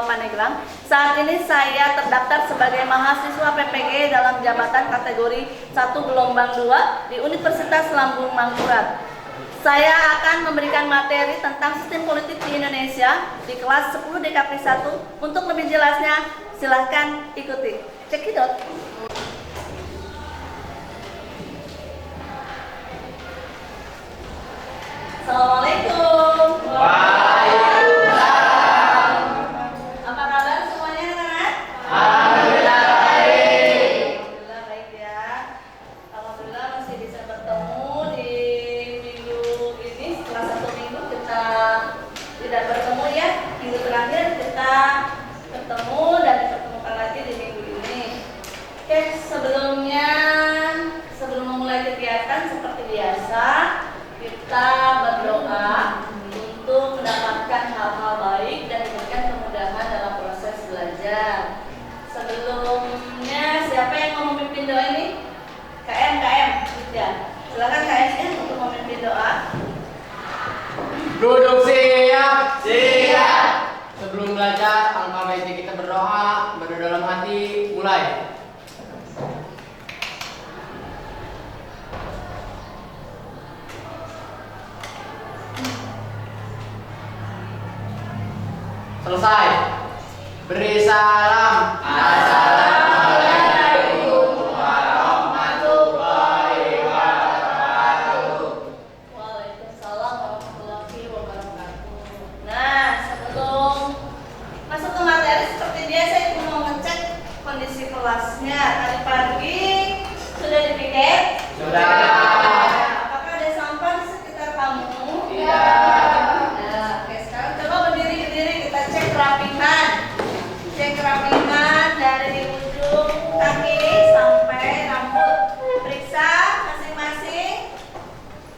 Papua Pandeglang. Saat ini saya terdaftar sebagai mahasiswa PPG dalam jabatan kategori 1 gelombang 2 di Universitas Lambung Mangkurat. Saya akan memberikan materi tentang sistem politik di Indonesia di kelas 10 DKP 1. Untuk lebih jelasnya, silahkan ikuti. Cekidot. Assalamualaikum. Waalaikumsalam. Apa kabar semuanya, anak-anak? Alhamdulillah baik. Alhamdulillah baik ya. Alhamdulillah masih bisa bertemu di minggu ini. Setelah 1 minggu kita tidak bertemu ya. Minggu terakhir kita bertemu dan dipertemukan lagi di minggu ini. Oke, sebelum memulai kegiatan seperti biasa, kita berdoa untuk mendapatkan hal-hal baik dan diberikan kemudahan dalam proses belajar. Sebelumnya, siapa yang mau memimpin doa ini? KM, ya. Silakan KM untuk memimpin doa. Duduk siap. Siap. Sebelum belajar, alangkah baiknya kita berdoa dalam hati. Mulai. Selesai. Beri salam. Assalamualaikum warahmatullahi wabarakatuh. Waalaikumsalam warahmatullahi wabarakatuh. Nah, sebelum masuk ke materi seperti biasa, ibu mau ngecek kondisi kelasnya. Tadi pagi sudah dipikir? Sudah. Apakah ada sampah di sekitar kamu? Tidak. Kerapihan dari ujung kaki sampai rambut. Periksa masing-masing.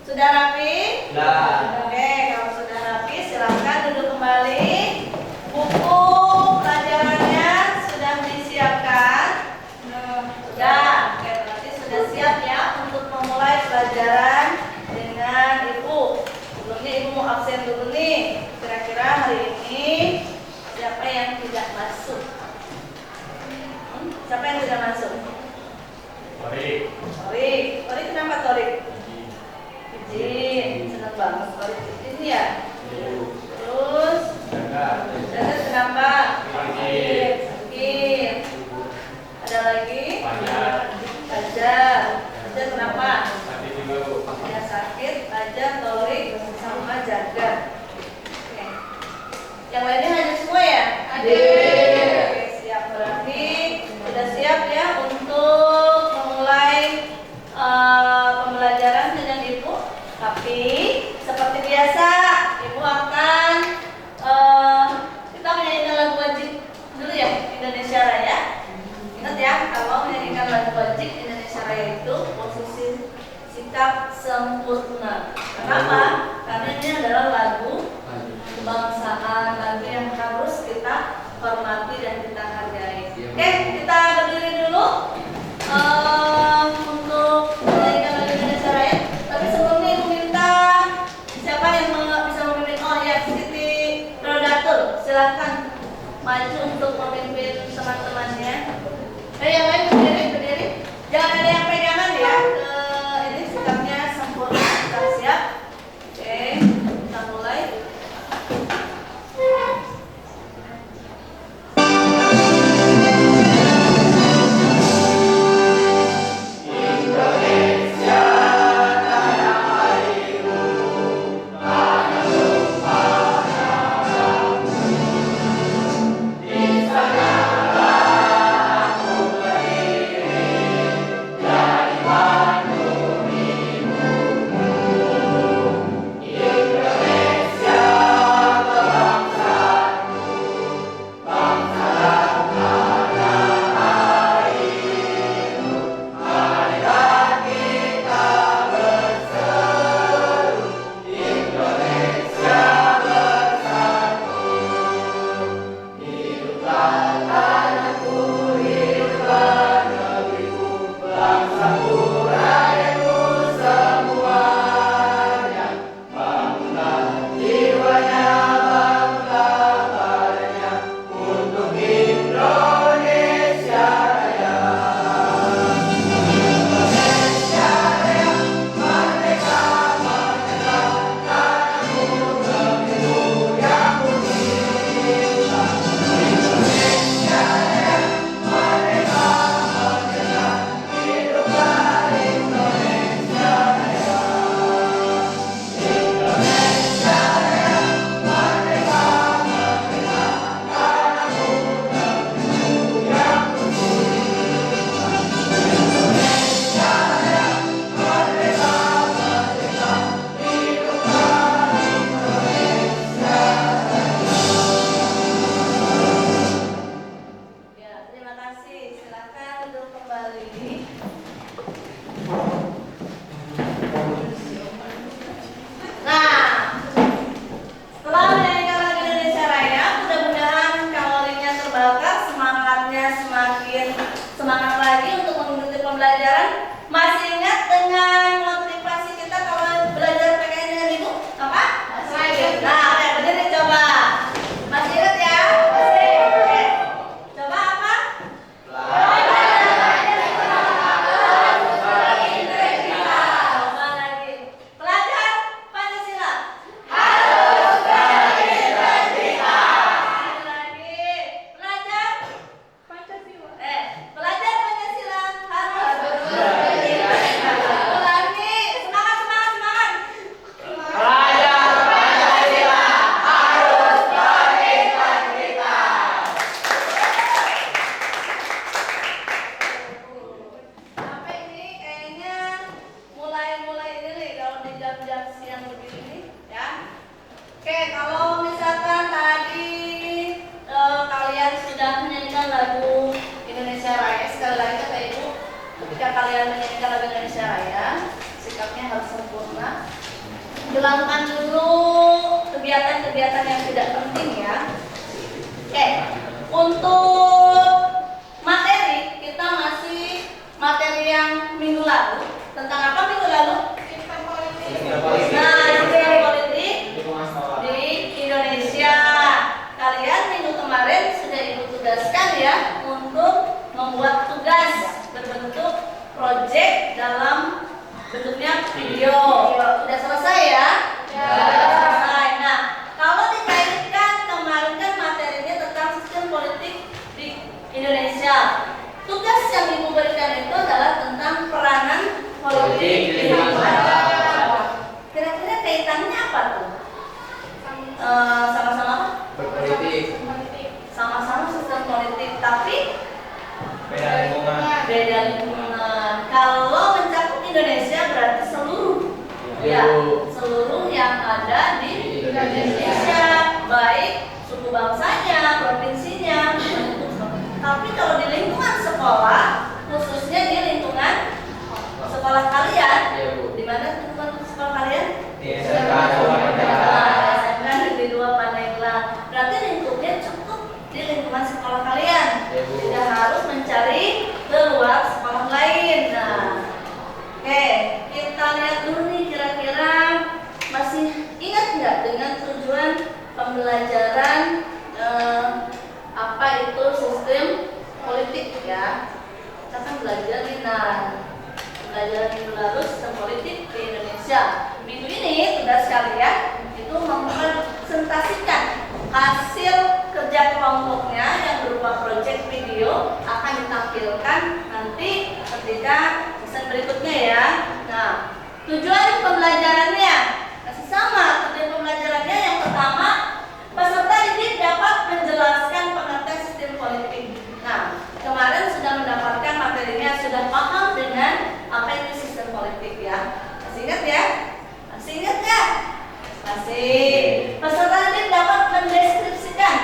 Sudah rapi? Sudah. Oke, kalau sudah rapi silakan duduk kembali. Buku pelajarannya sudah disiapkan? Sudah. Oke, berarti sudah siap ya untuk memulai pelajaran dengan ibu. Sebelumnya ibu mau absen dulu nih. Kira-kira hari ini siapa yang tidak masuk? Siapa yang tidak masuk? Torik. Torik kenapa Torik? Izin. Senang banget Torik izin ya. Terus Dadat kenapa? Sakit. Ada lagi? Fajar kenapa? Ya sakit. Fajar, Torik sama Jaga. Oke. Yang lainnya hanya semua ya? Ada. Oke, siap. Berarti sudah siap ya untuk memulai pembelajaran dengan ibu. Tapi seperti biasa, ibu akan kita menyanyikan lagu wajib dulu ya, Indonesia Raya. Ingat ya, kalau menyanyikan lagu wajib Indonesia Raya itu posisi sikap sempurna. Kenapa? Karena ini adalah lagu kebangsaan, lagu yang harus kita hormati dan kita hargai. Oke, kita berdiri dulu untuk menyanyikan lagu Indonesia Raya. Tapi sebelumnya ibu minta siapa yang bisa memimpin? Oh ya, Siti Rodatul, silahkan maju untuk memimpin teman-temannya. Yang lain berdiri. Jangan ada yang pegangan ya. Ini sikapnya sempurna. Kita siap. Oke, kita mulai. Di sana aku berdiri kalian menyanyikan lagu Indonesia Raya, sikapnya harus sempurna. Hilangkan dulu kegiatan-kegiatan yang tidak penting ya. Oke, untuk materi kita masih materi yang minggu lalu. Tentang apa minggu lalu? Nah, sistem politik di Indonesia. Kalian minggu kemarin sudah ibu tugaskan ya untuk membuat tugas berbentuk proyek dalam bentuknya video. Sudah selesai ya? Sudah selesai. Nah, kalau dikaitkan kemarin kan materinya tentang sistem politik di Indonesia. Tugas yang ibu berikan itu adalah tentang peranan politik di Indonesia. Kira-kira kaitannya apa tuh? Sama-sama apa? Berpolitik. Sama-sama sistem politik, tapi Beda lingkungan. beda lingkungan. Kalau mencakup Indonesia berarti seluruh, ya, seluruh yang ada di Indonesia, baik suku bangsanya, provinsinya. Tapi kalau di lingkungan sekolah, khususnya di lingkungan sekolah kalian, di mana lingkungan sekolah kalian? Di SMK Pandeglang. SMK Negeri 2 Pandeglang. Berarti lingkupnya cukup di lingkungan sekolah kalian. Tidak harus mencari keluar sekolah lain. Nah, oke, kita lihat dulu nih kira-kira masih ingat nggak dengan tujuan pembelajaran apa itu sistem politik ya? Kita kan belajar nih, pembelajaran minggu lalu sistem politik di Indonesia. Minggu ini tugas kalian itu mempresentasikan hasil kerja kelompoknya yang berupa proyek video akan ditampilkan nanti ketika sesi berikutnya ya. Nah, tujuan pembelajarannya masih sama. Tujuan pembelajarannya yang pertama, peserta didik dapat menjelaskan pengertian sistem politik. Nah, kemarin sudah mendapatkan materinya, sudah paham dengan apa itu sistem politik ya. Masih ingat ya? Masih ingat nggak? Masih. Peserta didik dapat mendeskripsikan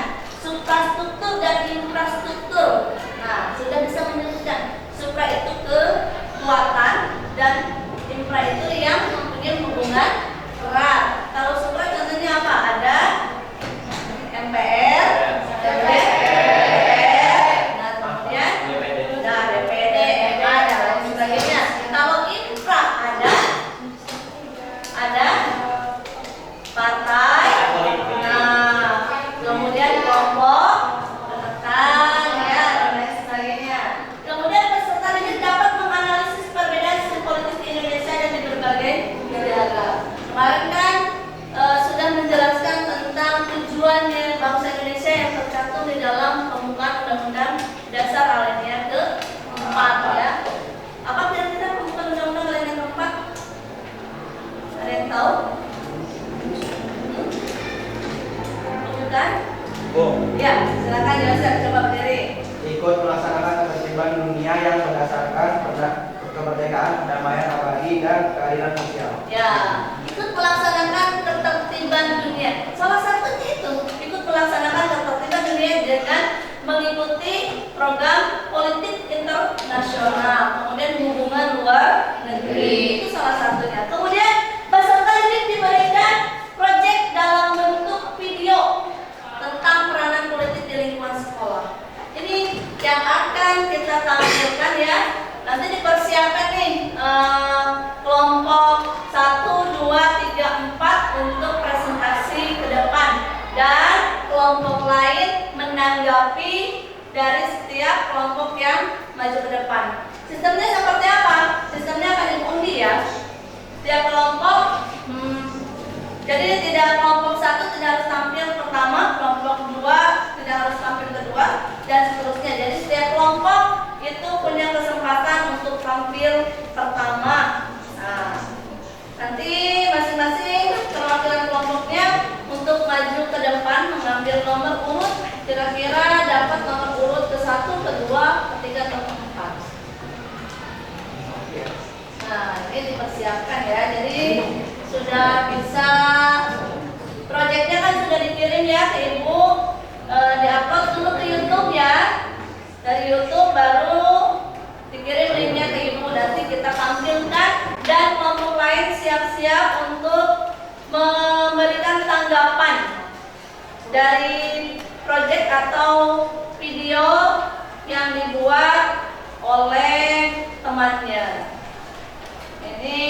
suprastruktur dan infrastruktur. Nah, sudah bisa menyebutkan supra itu kekuatan dan infra itu yang mempunyai hubungan erat. Kalau supra contohnya apa? Ada MPR, DPR, nah kemudian DPD, MA dan lain sebagainya. Kalau infra ada partai, nah kemudian kelompok penekan ya dan lain sebagainya. Kemudian peserta didik dapat menganalisis perbedaan sistem politik di Indonesia dan di berbagai negara. Kemarin kan sudah menjelaskan tentang tujuannya bangsa Indonesia yang tercantum di dalam pembukaan Undang-Undang Dasar Alinea ke-4 ya. Apa kira-kira pembukaan Undang-Undang Alinea ke-4? Ada yang tahu? Bukan? Ya, silakan jelaskan, coba berdiri. Ikut melaksanakan ketertiban dunia yang berdasarkan kemerdekaan, perdamaian abadi, dan keadilan sosial. Ya, ikut melaksanakan ketertiban dunia. Salah satunya itu ikut melaksanakan ketertiban dunia dengan mengikuti program politik internasional, kemudian hubungan luar negeri. Itu salah satunya. Kemudian peserta didik diberikan proyek dalam bentuk video tentang peranan politik di lingkungan sekolah. Ini yang akan kita tampilkan ya. Nanti dipersiapkan nih kelompok 1, 2, 3, 4 untuk presentasi ke depan, dan kelompok lain menanggapi dari setiap kelompok yang maju ke depan. Sistemnya seperti apa? Sistemnya akan diundi ya. Setiap kelompok jadi tidak kelompok 1 tidak harus tampil pertama, kelompok 2 tidak harus tampil kedua, dan seterusnya. Jadi setiap kelompok itu punya kesempatan untuk tampil pertama. Nah, nanti masing-masing perwakilan kelompoknya untuk maju ke depan mengambil nomor urut, kira-kira dapat nomor urut ke-1, ke-2, ke-3, atau ke-4. Nah, ini dipersiapkan ya. Jadi sudah bisa, proyeknya kan sudah dikirim ya ke ibu, diupload dulu ke YouTube ya. Dari YouTube baru dikirim linknya ke ibu, nanti lain siap-siap untuk memberikan tanggapan dari proyek atau video yang dibuat oleh temannya. Ini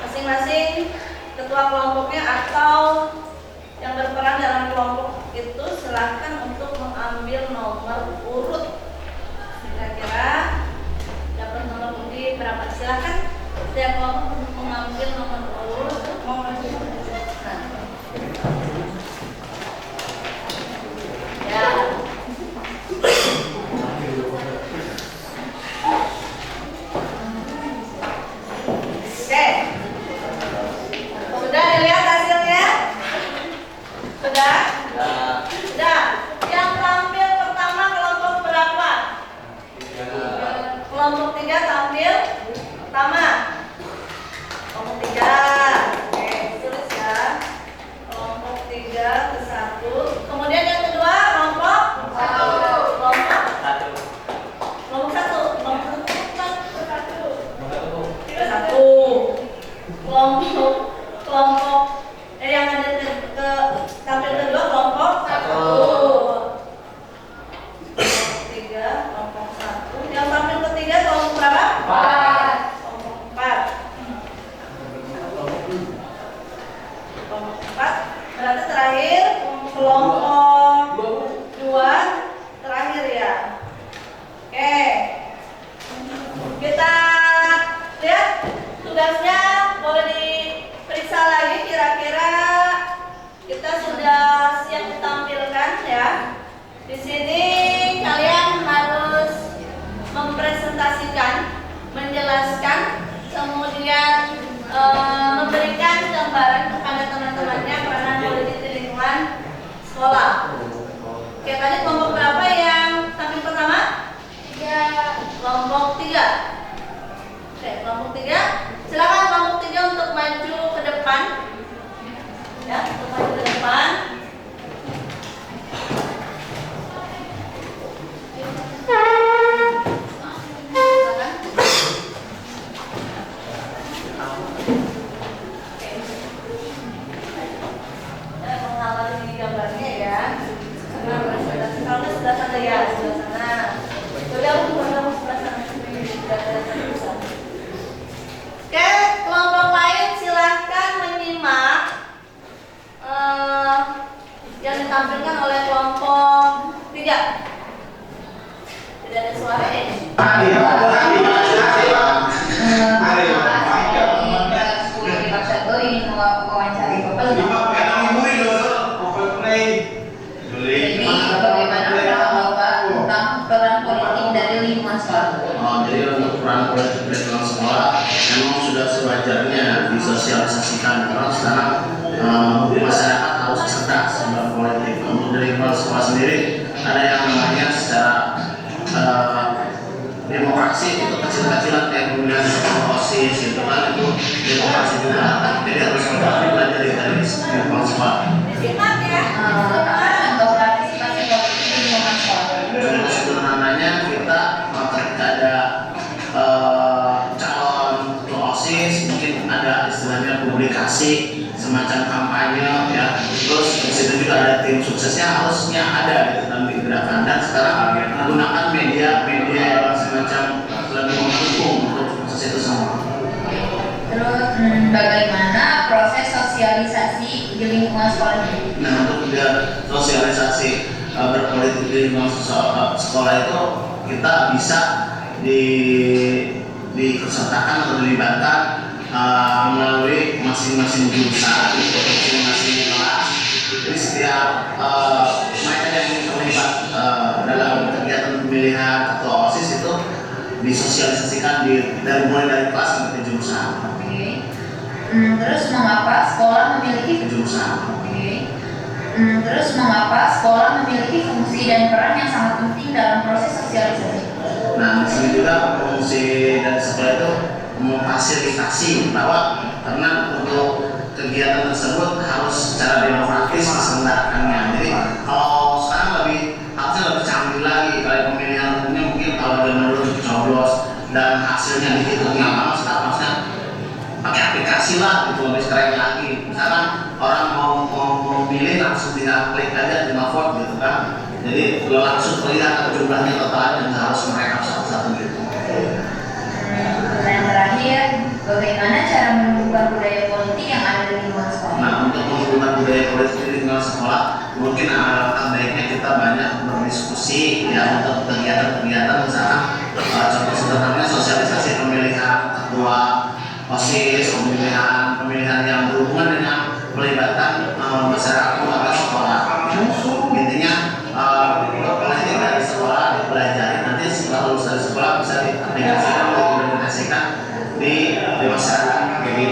masing-masing ketua kelompoknya atau yang berperan dalam kelompok itu silakan untuk mengambil nomor urut. Kira-kira dapat nomor urut berapa? Silakan setiap kelompok untuk mengambil nomor urut. Ya. Oke. Sudah dilihat hasilnya? Sudah? Sudah. Yang tampil pertama kelompok berapa? Kelompok 3 tampil pertama. Kelompok 3. Oke, tulis ya. Kelompok 3 ke 1. Kemudian yang kedua kelompok 1. Kelompok 1. Kelompok 1. Kelompok 1. Kelompok yang ada ke tampil kedua kelompok 1. Kelompok 3, kelompok 1. Yang tampil ketiga kelompok berapa? 4. Kelompok 4. Kelompok 4. Berarti terakhir kelompok 2 terakhir ya. Oke. Kita lihat tugasnya, boleh diperiksa lagi kira-kira kita sudah siap ditampilkan ya. Di sini kalian harus mempresentasikan, menjelaskan, kemudian memberikan gambaran kepada teman-temannya peranan politik di lingkungan sekolah. Oke, tadi kelompok berapa yang tampil pertama? 3. Kelompok 3. Oke, kelompok 3. Silakan kelompok 3 untuk maju ke depan. Ya, untuk maju ke depan. Mengawali gambarnya ya. Kalau sudah sana ya, sudah sana. Sudah kamu sebelah sana. Oke, kelompok lain silahkan menyimak yang ditampilkan oleh kelompok 3. Tidak ada suara ya? Jadi untuk peran politik di dalam sekolah memang sudah sewajarnya disosialisasikan, karena sekarang masyarakat harus cerdas dalam politik. Untuk dari kepala sekolah sendiri ada yang namanya secara demokrasi itu kecil-kecilan kayak pemilihan OSIS itu kan, itu demokrasi juga. Jadi harus belajar dari kepala sekolah. Disimak ya. Contoh sederhananya kita ketika ada calon ketua OSIS, mungkin ada istilahnya publikasi semacam kampanye ya. Terus di situ juga ada tim suksesnya, harusnya ada gitu dalam gerakan. Dan sekarang menggunakan media yang semacam lebih mendukung untuk proses itu semua. Terus bagaimana proses sosialisasi di lingkungan sekolah ini? Nah, untuk sosialisasi berpolitik di lingkungan sekolah itu kita bisa diikutsertakan atau dilibatkan melalui masing-masing jurusan, masing-masing kelas. Jadi setiap mereka yang terlibat dalam kegiatan pemilihan ketua OSIS itu disosialisasikan mulai dari kelas sampai jurusan. Oke. Terus mengapa sekolah memiliki Jurusan. Oke. Terus mengapa sekolah memiliki fungsi dan peran yang sangat penting dalam proses sosialisasi? Nah, di sini juga fungsi dari sekolah itu memfasilitasi bahwa karena untuk kegiatan tersebut harus secara demokratis diselenggarakannya. Jadi kalau sekarang harusnya lebih canggih lagi, kalau pemilihan umumnya mungkin kalau zaman dulu coblos dan hasilnya dihitungnya aplikasi lah gitu, lebih keren lagi. Misalkan orang mau pilih langsung tinggal klik aja, tinggal vote gitu kan. Jadi langsung terlihat jumlahnya totalnya dan harus merekap satu-satu gitu. Yang terakhir, bagaimana cara menumbuhkan budaya politik yang ada di lingkungan sekolah? Nah, untuk menumbuhkan budaya politik di lingkungan sekolah, mungkin alangkah baiknya kita banyak berdiskusi ya untuk kegiatan-kegiatan, misalkan contoh sederhananya sosialisasi pemilihan ketua OSIS, pemilihan yang berhubungan dengan pelibatan masyarakat warga sekolah. Intinya politik dari sekolah dipelajari, nanti setelah lulus dari sekolah bisa diaplikasikan atau diimplementasikan di masyarakat. Jadi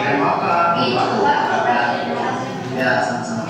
ya sama-sama.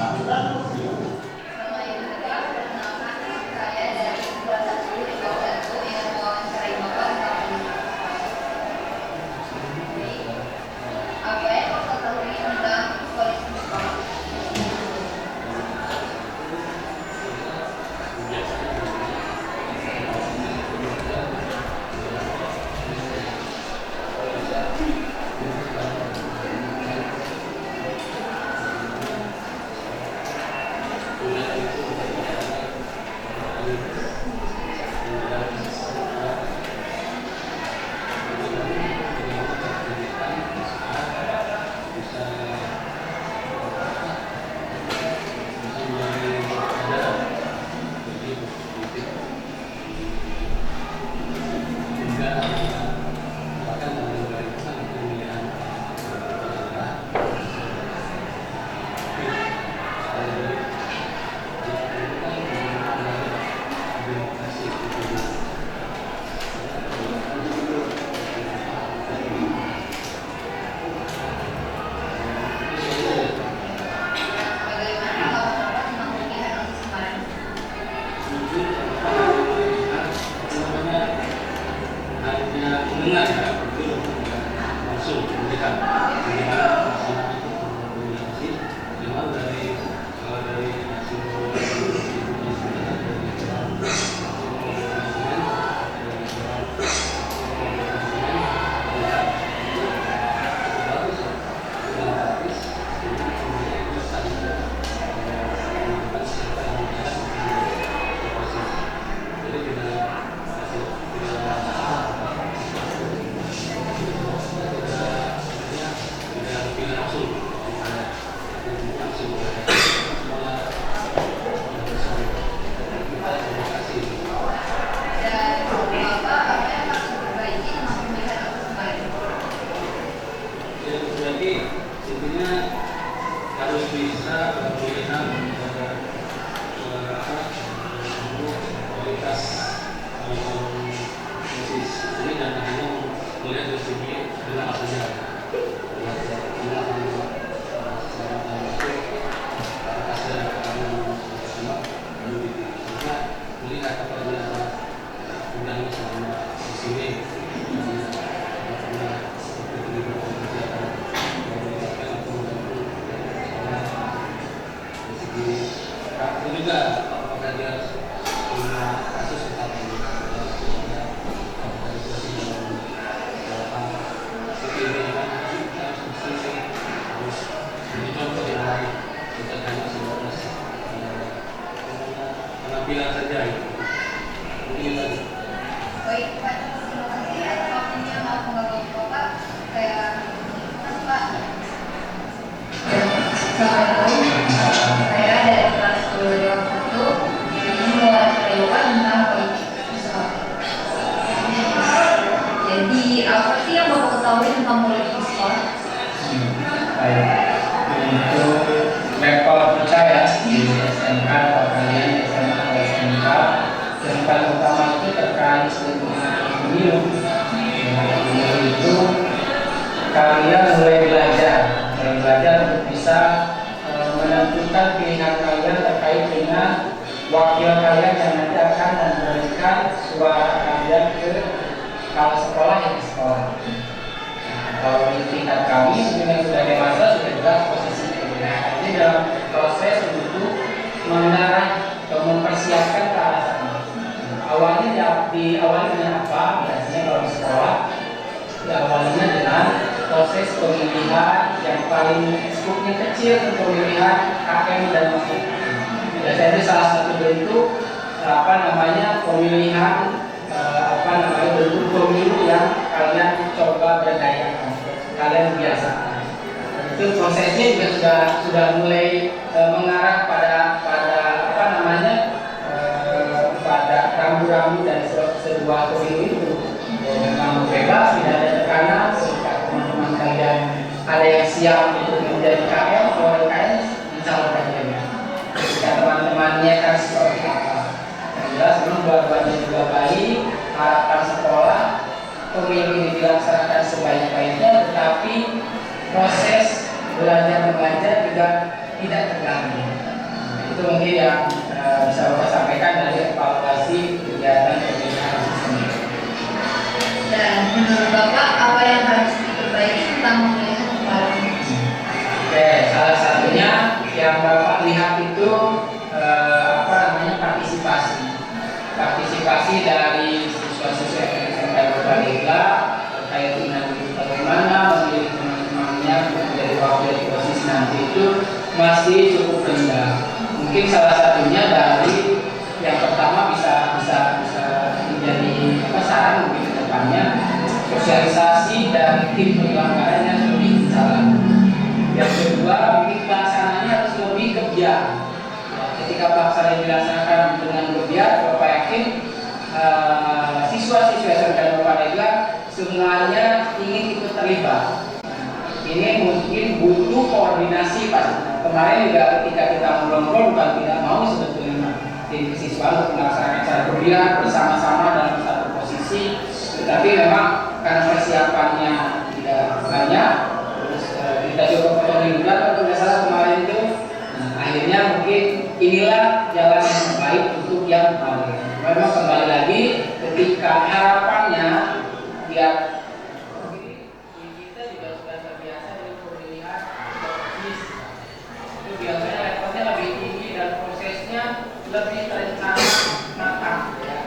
Kalian mulai belajar untuk bisa menentukan pilihan kalian terkait dengan wakil kalian yang nanti akan memberikan suara kalian ke kepala sekolah yang di sekolah. Kalau di tingkat kami yang sudah dewasa sudah jelas posisinya. Jadi dalam proses untuk mengarah atau mempersiapkan ke arah sana. Awalnya diawali dengan apa? Biasanya kalau di sekolah diawalinya dengan proses pemilihan yang paling skupnya kecil, pemilihan KM dan MAKIM. Biasanya itu salah satu bentuk pemilihan bentuk pemilu yang kalian coba berdayakan, kalian biasakan. Itu prosesnya juga sudah mulai mengarah pada rambu-rambu dari sebuah pemilu itu. Memang bebas, tidak ada tekanan. Jika teman-teman kalian ada yang siap untuk menjadi KM atau KM, mencalonkan diri. Jika teman-temannya kan seperti apa? Yang jelas dua-duanya juga baik. Harapan sekolah pemilu ini dilaksanakan sebaik-baiknya, tetapi proses belajar mengajar juga tidak terganggu. Itu mungkin yang bisa Bapak sampaikan dari evaluasi kegiatan pemilihan sendiri. Dan menurut Bapak apa yang harus diperbaiki tentang pemilihan kemarin? Oke, salah satunya yang Bapak lihat itu partisipasi dari siswa-siswa SMK Berdeka terkait dengan bagaimana memilih teman-temannya untuk menjadi wakil di posisi nanti itu masih cukup rendah. Mungkin salah satunya dari yang pertama bisa menjadi saran mungkin ke depannya, sosialisasi dan tim penyelenggaranya lebih jalan. Yang kedua, mungkin pelaksanaannya harus lebih giat. Ketika pelaksanaan dilaksanakan dengan giat, Bapak yakin siswa-siswa SMK Berdeka semuanya ingin ikut terlibat. Ini mungkin butuh koordinasi Pak. Kemarin juga ketika kita ngobrol bukan tidak mau sebetulnya tim siswa untuk melaksanakan cara bergerak bersama-sama dalam satu posisi, tetapi memang karena persiapannya tidak banyak, terus kita coba potongin juga kalau tidak salah kemarin itu. Akhirnya mungkin inilah jalan yang baik untuk yang kemarin. Memang kembali lagi ketika harapannya biar kita juga sudah terbiasa dengan pemilihan itu biasanya levelnya lebih tinggi dan prosesnya lebih terencana matang ya.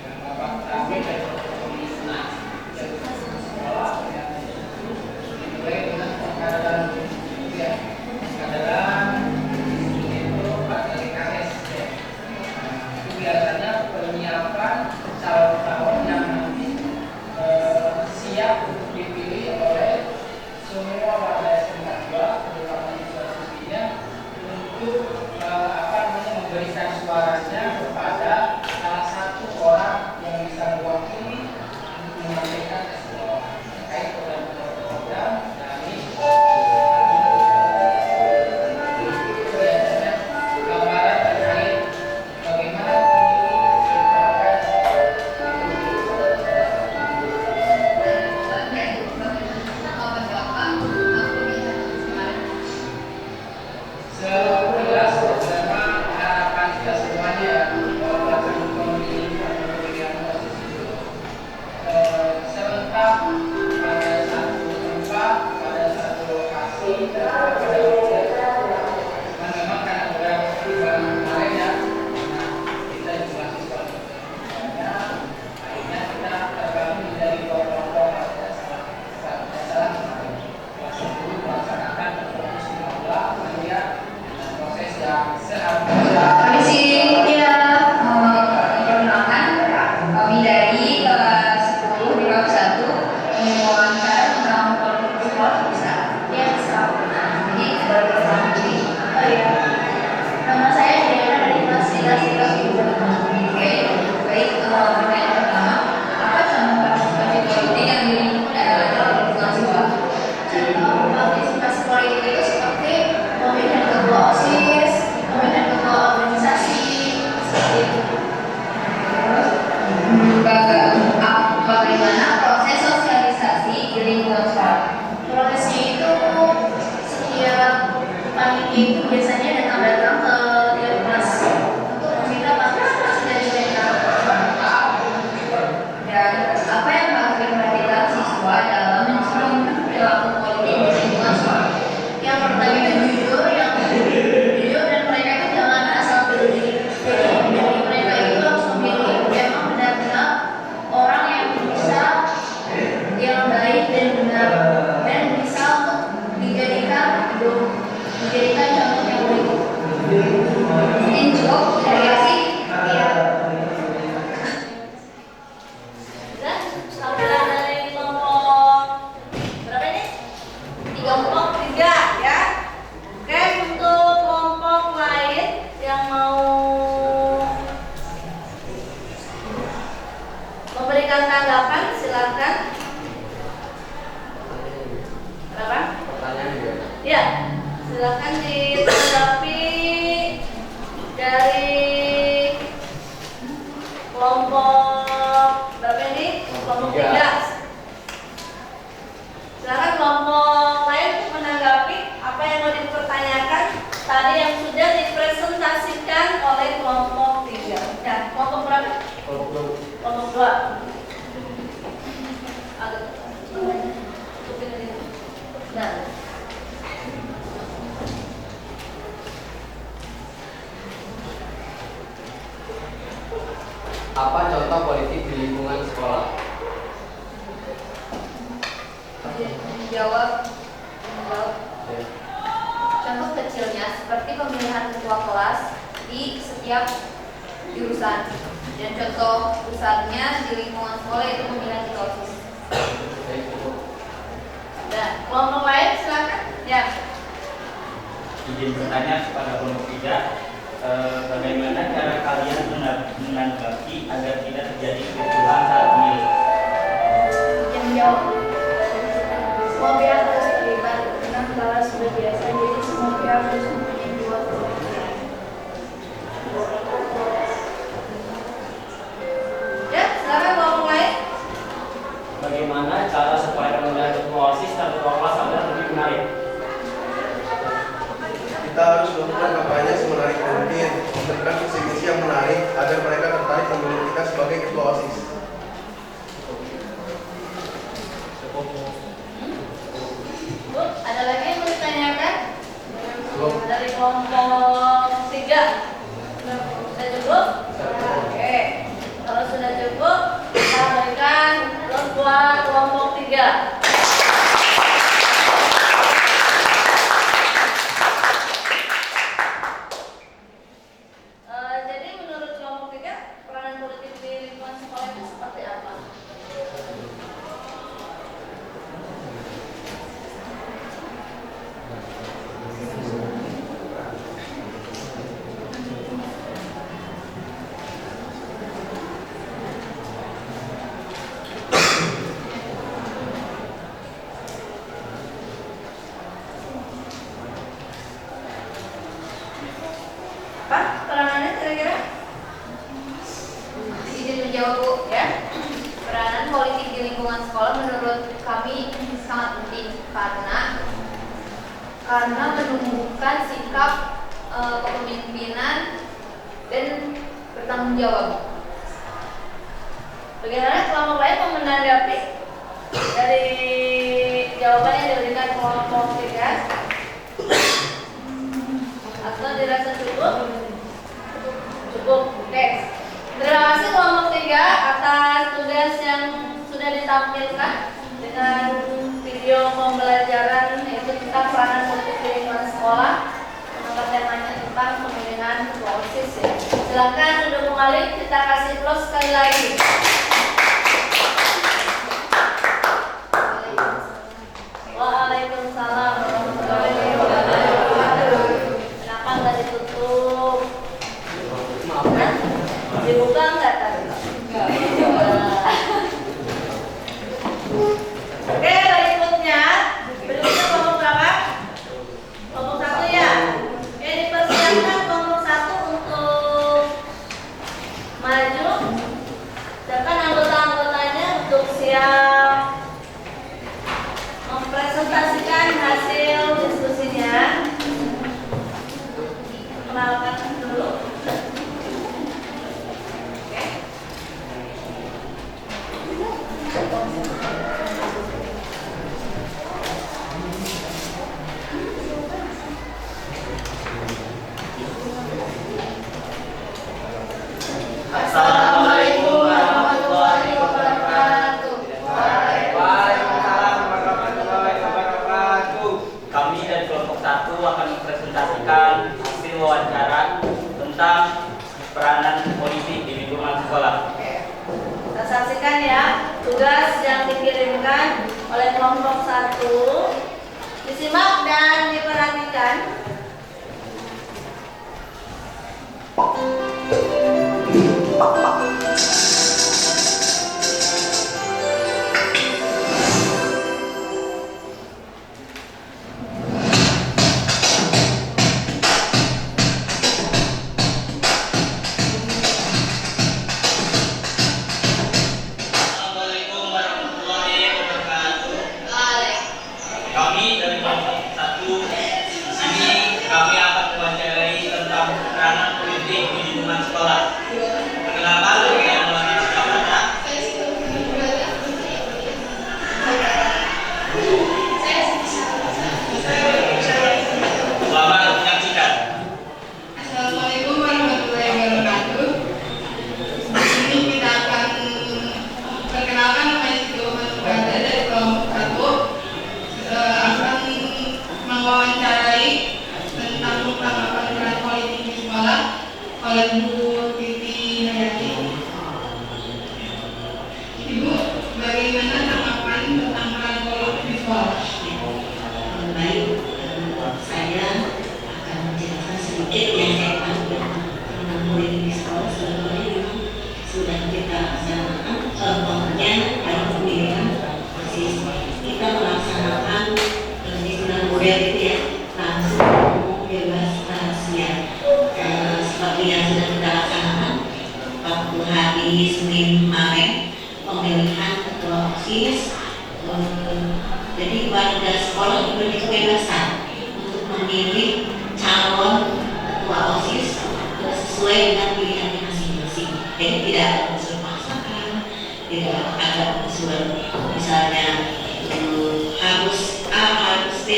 Yang Bapak ketahui dari pemilihan sekolah yang dimulai dengan pengadaan ya, pengadaan biasanya penyiapan calon-calon yang nanti siap untuk dipilih oleh semua warga SMK 2 terutama siswa-siswinya untuk memberikan suaranya kepada salah satu orang yang bisa mewakili untuk menyampaikan ke sekolah terkait program dari gambaran terkait bagaimana jelas bersama harapan kita semuanya bahwa pemilihan posisi itu serentak pada satu tempat, pada satu lokasi, pada waktu. Dan memang karena beberapa perubahan kemarin ya, kita juga siswa akhirnya kita terbagi menjadi dua kelompok pada salah kelas 10 melaksanakan fokus 15 kemudian proses yang seharusnya. Permisi, ya, perkenalkan kami dari kelas 10 di kelas 1 menguangkan tentang politik sekolah bisa. Ya, bisa. Jadi berpesan jadi. Oh iya. Nama saya Diana dari kelas 3 Oke, baik. Pertanyaan pertama, apa contoh partisipasi politik yang dilakukan dalam mahasiswa? Contoh partisipasi politik itu seperti pemilihan ketua OSIS, pemilihan ketua organisasi, seperti itu. Bagaimana proses sosialisasi di lingkungan sekolah? Prosesnya itu setiap panitia itu biasanya datang ke tiap kelas untuk meminta partisipasi dari mereka. Dan apa yang harus diperhatikan siswa dalam mencerminkan perilaku politik di lingkungan sekolah? Yang pertama itu jujur dan mereka itu jangan asal pilih. Jadi mereka itu Silakan ditanggapi dari kelompok berapa ini? Kelompok 3. Silakan kelompok lain menanggapi apa yang mau dipertanyakan tadi yang sudah dipresentasikan oleh kelompok 3. Ya, kelompok berapa? Kelompok 2. Nah. Apa contoh politik di lingkungan sekolah? Jawab. Contoh kecilnya seperti pemilihan ketua kelas di setiap jurusan. Dan contoh besarnya di lingkungan sekolah itu pemilihan ketua OSIS. Nah, kelompok lain silakan. Ya. Izin bertanya kepada kelompok 3, bagaimana cara kalian menanggapi agar tidak terjadi kericuhan saat pemilu? Yang jawab. Semua pihak harus terlibat dengan kelas sudah biasa, jadi semua pihak harus mempunyai dua pemikiran. Ya, silakan kelompok lain. Bagaimana cara supaya pemilihan ketua OSIS dan ketua kelas agar lebih menarik? Kita harus melakukan kampanye semenarik mungkin, memberikan visi-misi yang menarik agar mereka tertarik memilih kita sebagai ketua OSIS. Bu, ada lagi yang mau ditanyakan? Dari kelompok 3. Sudah cukup? Oke. Kalau sudah cukup, kita berikan buat kelompok 3. Jadi menurut kelompok 3, peranan politik di lingkungan sekolah itu seperti apa? Apa peranannya kira-kira? Izin menjawab, Bu. Ya. Peranan politik di lingkungan sekolah menurut kami sangat penting karena menumbuhkan sikap kepemimpinan dan bertanggung jawab. Bagaimana kelompok lain mau menanggapi dari jawaban yang diberikan kelompok 3? Atau dirasa cukup? Cukup. Oke. Terima kasih kelompok 3 atas tugas yang sudah ditampilkan dengan video pembelajaran yaitu tentang peranan politik di lingkungan sekolah. Maka temanya tentang pemilihan ketua OSIS ya. Silakan duduk kembali, kita kasih close sekali lagi. Waalaikumsalam warahmatullahi wabarakatuh. Kenapa nggak ditutup? Maaf ya. Dibuka nggak tadi? Oke, berikutnya kelompok berapa? Kelompok 1 ya. Oke, dipersiapkan kelompok 1 untuk maju. Siapkan anggota-anggotanya untuk siap mempresentasikan hasil diskusinya. Kenalkan dulu. Oke. Assalamualaikum warahmatullahi wabarakatuh. Waalaikumsalam warahmatullahi wabarakatuh. Kami dari kelompok 1 akan mempresentasikan hasil wawancara tentang peranan politik di lingkungan sekolah. Oke. Kita saksikan ya tugas yang dikirimkan oleh kelompok 1. Disimak dan diperhatikan. hari Senin kemarin pemilihan ketua OSIS. Jadi warga sekolah diberi kebebasan untuk memilih calon ketua OSIS sesuai dengan pilihannya masing-masing. Jadi tidak ada unsur paksaan, tidak ada unsur misalnya harus A, harus B,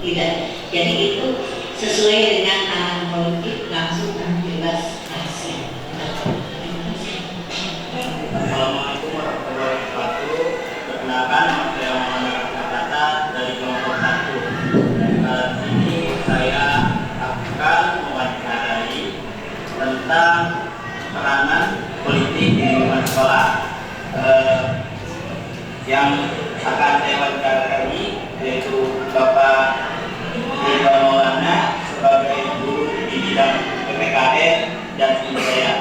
tidak. Jadi itu sesuai dengan arahan politik langsung dan bebas rahasia. Assalamualaikum warahmatullahi wabarakatuh. Perkenalkan, nama saya Muhammad Kata dari kelompok 1. Ini saya akan mewawancarai tentang peranan politik di lingkungan sekolah. Yang akan saya wawancarai yaitu Bapak Ridwan Maulana sebagai guru di bidang PPKN dan budaya.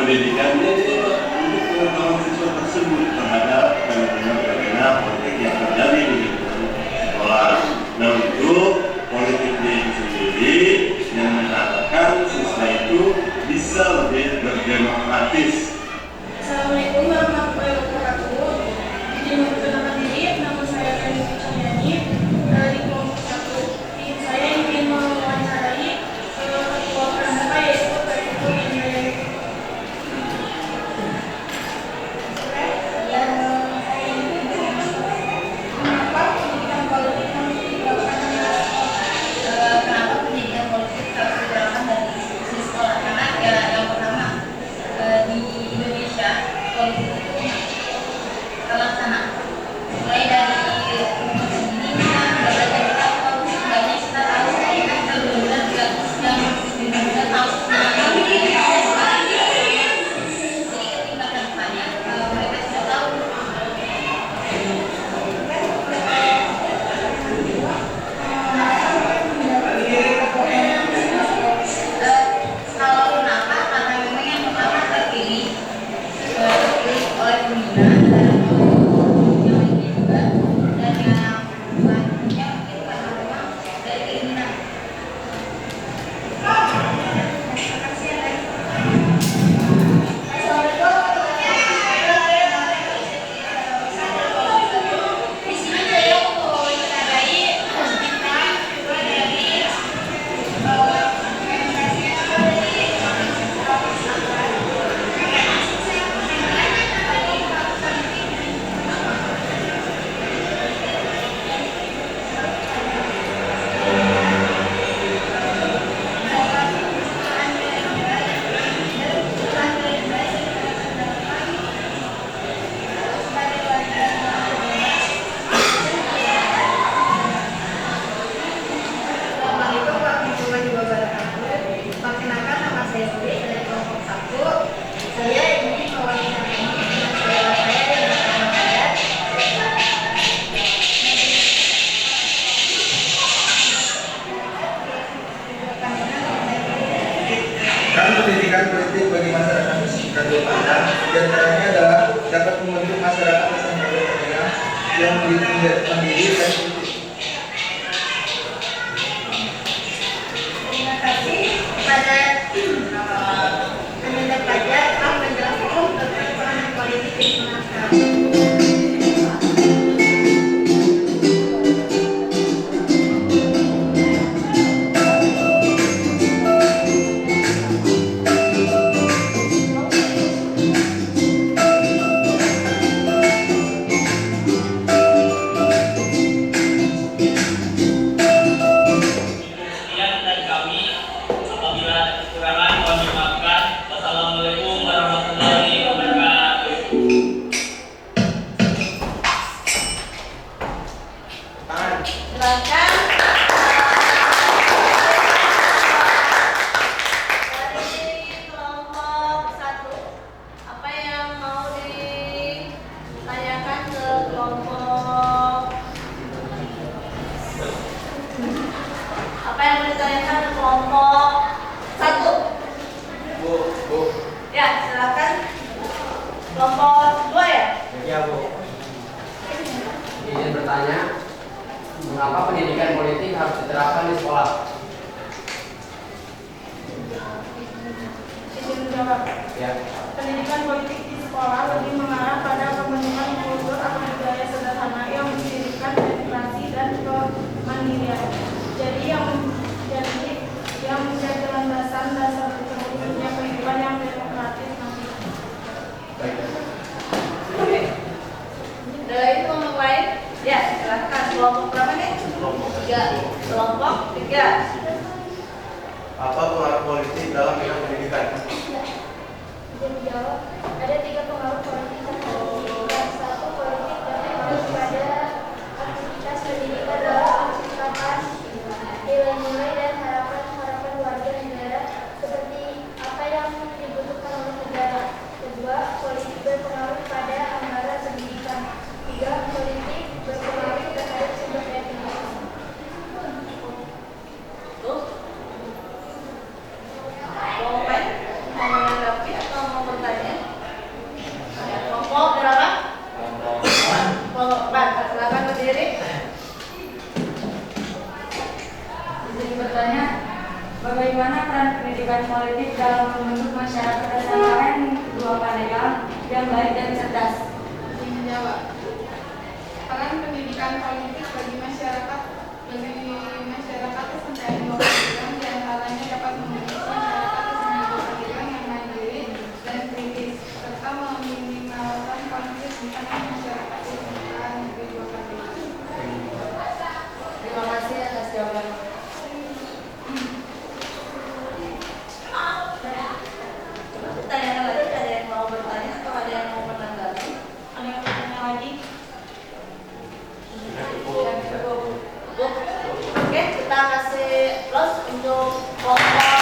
Pendidikannya untuk pengetahuan siswa tersebut terhadap fenomena politik yang terjadi di lingkungan sekolah. Nah, untuk politik itu sendiri yang mengharapkan siswa itu bisa lebih berdemokratis. Assalamualaikum warahmatullahi wabarakatuh. Izin memperkenalkan diri, nama saya Rani Fitriani dari kelompok 1. Saya ingin mewawancarai ketua pramuka yaitu Pak Indra. Pendidikan politik bagi masyarakat bersikap pandang diantaranya adalah dapat membentuk masyarakat yang mandiri dan politik. Terima kasih kepada Anda pelajar telah menjelaskan tentang peran politik di masyarakat. Mengapa pendidikan politik harus diterapkan di sekolah? Izin menjawab. Ya. Pendidikan politik di sekolah lebih mengarah pada pembentukan kultur atau budaya sederhana yang mendirikan demokrasi dan kemandirian. Jadi yang menjadi landasan dasar terwujudnya kehidupan yang demokratis nanti. Baik. Oke. Ada lagi kelompok lain? Ya, silakan. Kelompok berapa nih? Kelompok 3. Kelompok 3. Apa pengaruh politik dalam bidang pendidikan? Menjawab, ada 3 pengaruh politik terhadap satu politik berpengaruh pada aktivitas pendidikan dalam menciptakan nilai-nilai dan harapan-harapan warga negara seperti apa yang dibutuhkan oleh negara. Kedua, politik berpengaruh pada anggaran pendidikan. 3, politik berpengaruh terhadap sumber daya pendidikan. Tuh. Kelompok lain mau menanggapi atau mau bertanya? Ya, kelompok berapa? Kelompok 4. Silakan berdiri. Jadi bertanya, bagaimana peran pendidikan politik dalam membentuk masyarakat berdasarkan dua panel yang baik dan cerdas? Izin menjawab. Peran pendidikan politik bagi masyarakat sampai dua program diantaranya dapat membentuk masyarakat pendidikan yang mandiri dan kritis serta meminimalkan konflik di tengah masyarakat yang kedua kali. Terima kasih atas jawaban. Tanyakan lagi, ada yang mau bertanya atau ada yang mau menanggapi? Ada yang bertanya lagi? Cukup. Oke, kita kasih plus untuk kelompok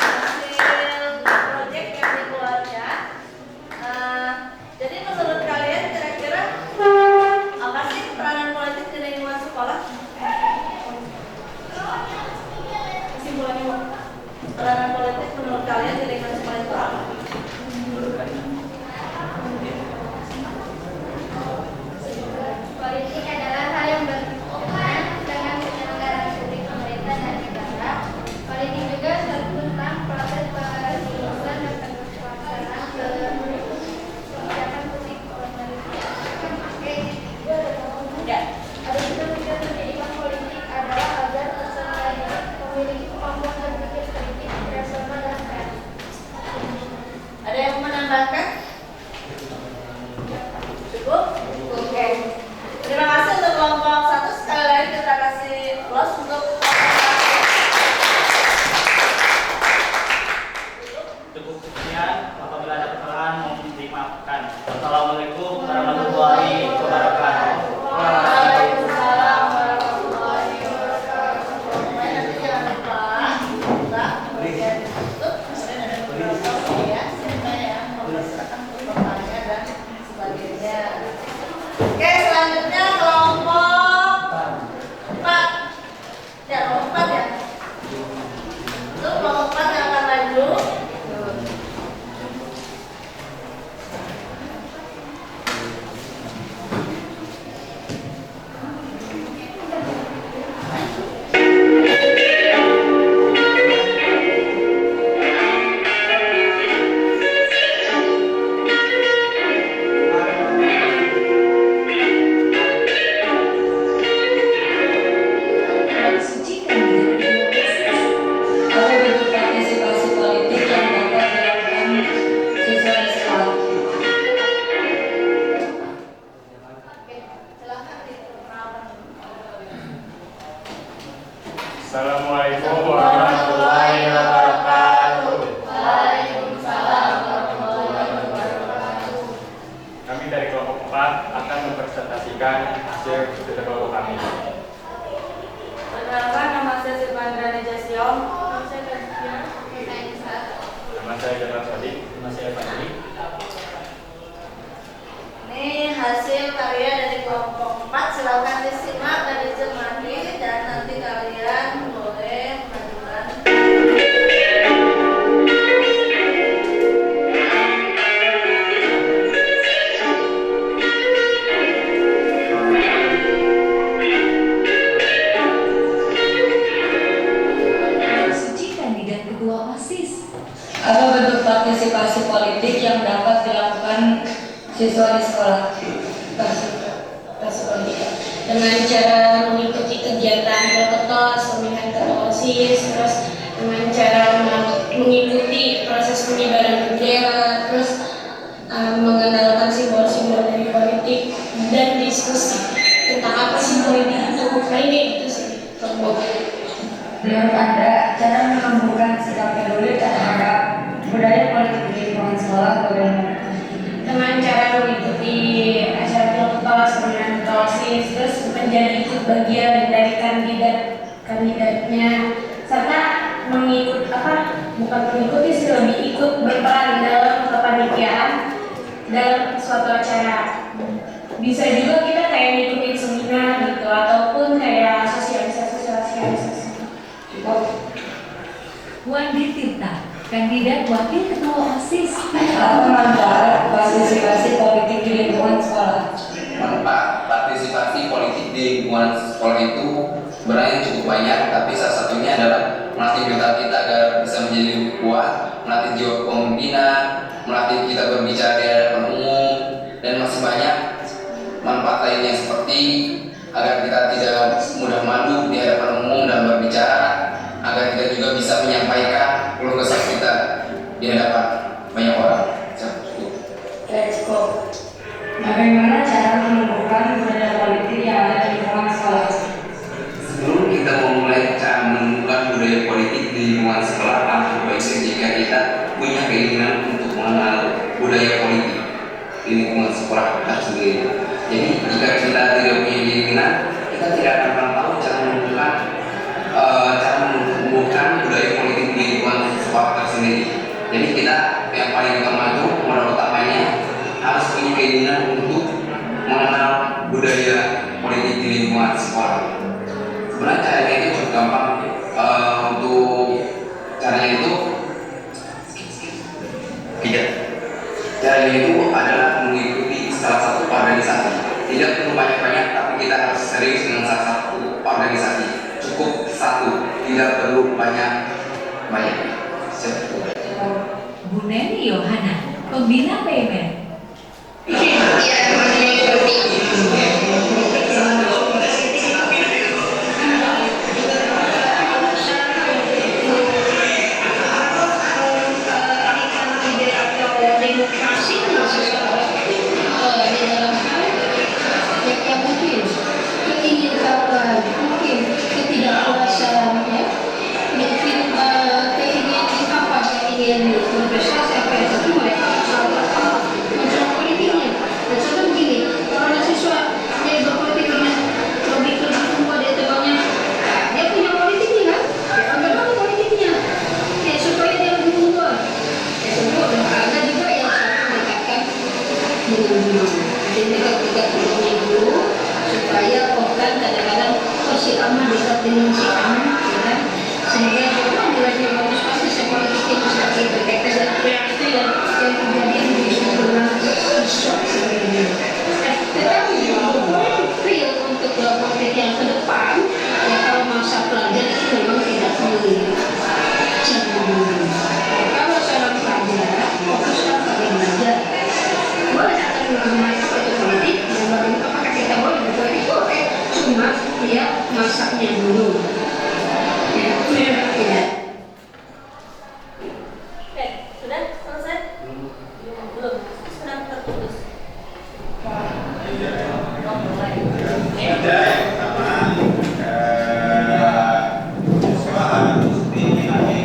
hasil project yang dikeluarkan. Jadi menurut kalian kira-kira apa sih peranan politik di lingkungan sekolah? Kesimpulannya, Bu. Peranan politik menurut kalian di lingkungan sekolah itu apa? Politik adalah hal yang berhubungan dengan penyelenggaraan publik pemerintah dan negara. Politik juga tentang proses pengurusan dan pelaksanaan kebijakan publik pemerintah. Ya. Ada juga tujuan pendidikan politik adalah agar peserta didik memiliki kemampuan berpikir kritis, rasional, dan kreatif. Ada yang mau menambahkan? Cukup? Oke. Terima kasih untuk kelompok 1. Sekali lagi kita kasih plus untuk Cukup sekian. Apabila ada kesalahan mohon dimaafkan. Assalamualaikum warahmatullahi wabarakatuh. Waalaikumsalam warahmatullahi wabarakatuh. Nanti jangan lupa buka, kemudian tutup, kemudian ada beberapa ya, siapa yang mempersilakan untuk bertanya dan sebagainya. Oke, selanjutnya kelompok 4. Ya, kelompok 4 ya. Untuk kelompok 4 yang akan maju. Assalamualaikum warahmatullahi wabarakatuh. Waalaikumsalam warahmatullahi wabarakatuh. Kami dari kelompok 4 akan mempresentasikan hasil studi kelompok kami. Perkenalkan, nama saya Silvandra Nejasiom. Nama saya Jafar Sodik. Nama saya Fadli. Ini hasil karya dari kelompok 4. Silakan disimak dan dicermati dan nanti kalian boleh mengajukan. siswa di sekolah Prasekolah dengan cara mengikuti kegiatan berkelas, pemilihan ketua OSIS, terus dengan cara mengikuti proses pengibaran bendera, terus mengenalkan simbol-simbol dari politik dan diskusi tentang apa sih politik itu, kayak gitu sih. Menurut Anda, cara menumbuhkan sikap peduli terhadap budaya politik di lingkungan sekolah bagaimana? Dengan cara mengikuti acara kelas, pemilihan ketua OSIS, terus menjadi ikut bagian dari kandidatnya, serta bukan mengikuti sih, lebih ikut berperan dalam kepanitiaan dalam suatu acara. Bisa juga kita kayak ngikutin seminar gitu, ataupun kayak sosialisasi. Wandi Tirta, kandidat wakil ketua OSIS. Apa manfaat partisipasi politik di lingkungan sekolah? Manfaat partisipasi politik di lingkungan sekolah itu sebenarnya cukup banyak, tapi salah satunya adalah melatih mental kita agar bisa menjadi lebih kuat, melatih jiwa kepemimpinan, melatih kita berbicara di hadapan umum, dan masih banyak manfaat lainnya seperti agar kita tidak mudah malu di hadapan umum dan berbicara, agar kita juga bisa menyampaikan keluh kesah kita di hadapan banyak orang. Bagaimana cara menumbuhkan budaya politik yang ada di lingkungan sekolah? Sebelum kita memulai cara menumbuhkan budaya politik di lingkungan sekolah, alangkah baiknya jika kita punya keinginan untuk mengenal budaya politik di lingkungan sekolah kita sendiri. Jadi jika kita tidak punya keinginan, kita tidak akan pernah tahu cara menumbuhkan budaya politik di lingkungan sekolah kita sendiri. Jadi kita yang paling utama itu, modal utamanya harus punya keinginan untuk mengenal budaya politik di lingkungan sekolah. Sebenarnya caranya itu cukup gampang. Untuk caranya itu adalah mengikuti salah satu organisasi. Tidak perlu banyak-banyak, tapi kita harus serius dengan salah satu organisasi. Cukup satu, tidak perlu banyak-banyak. Bu Neni Yohana, pembina PMN. Masaknya dulu. Sudah selesai? Belum. Sedang terputus. Ada yang pertama, siswa harus diminati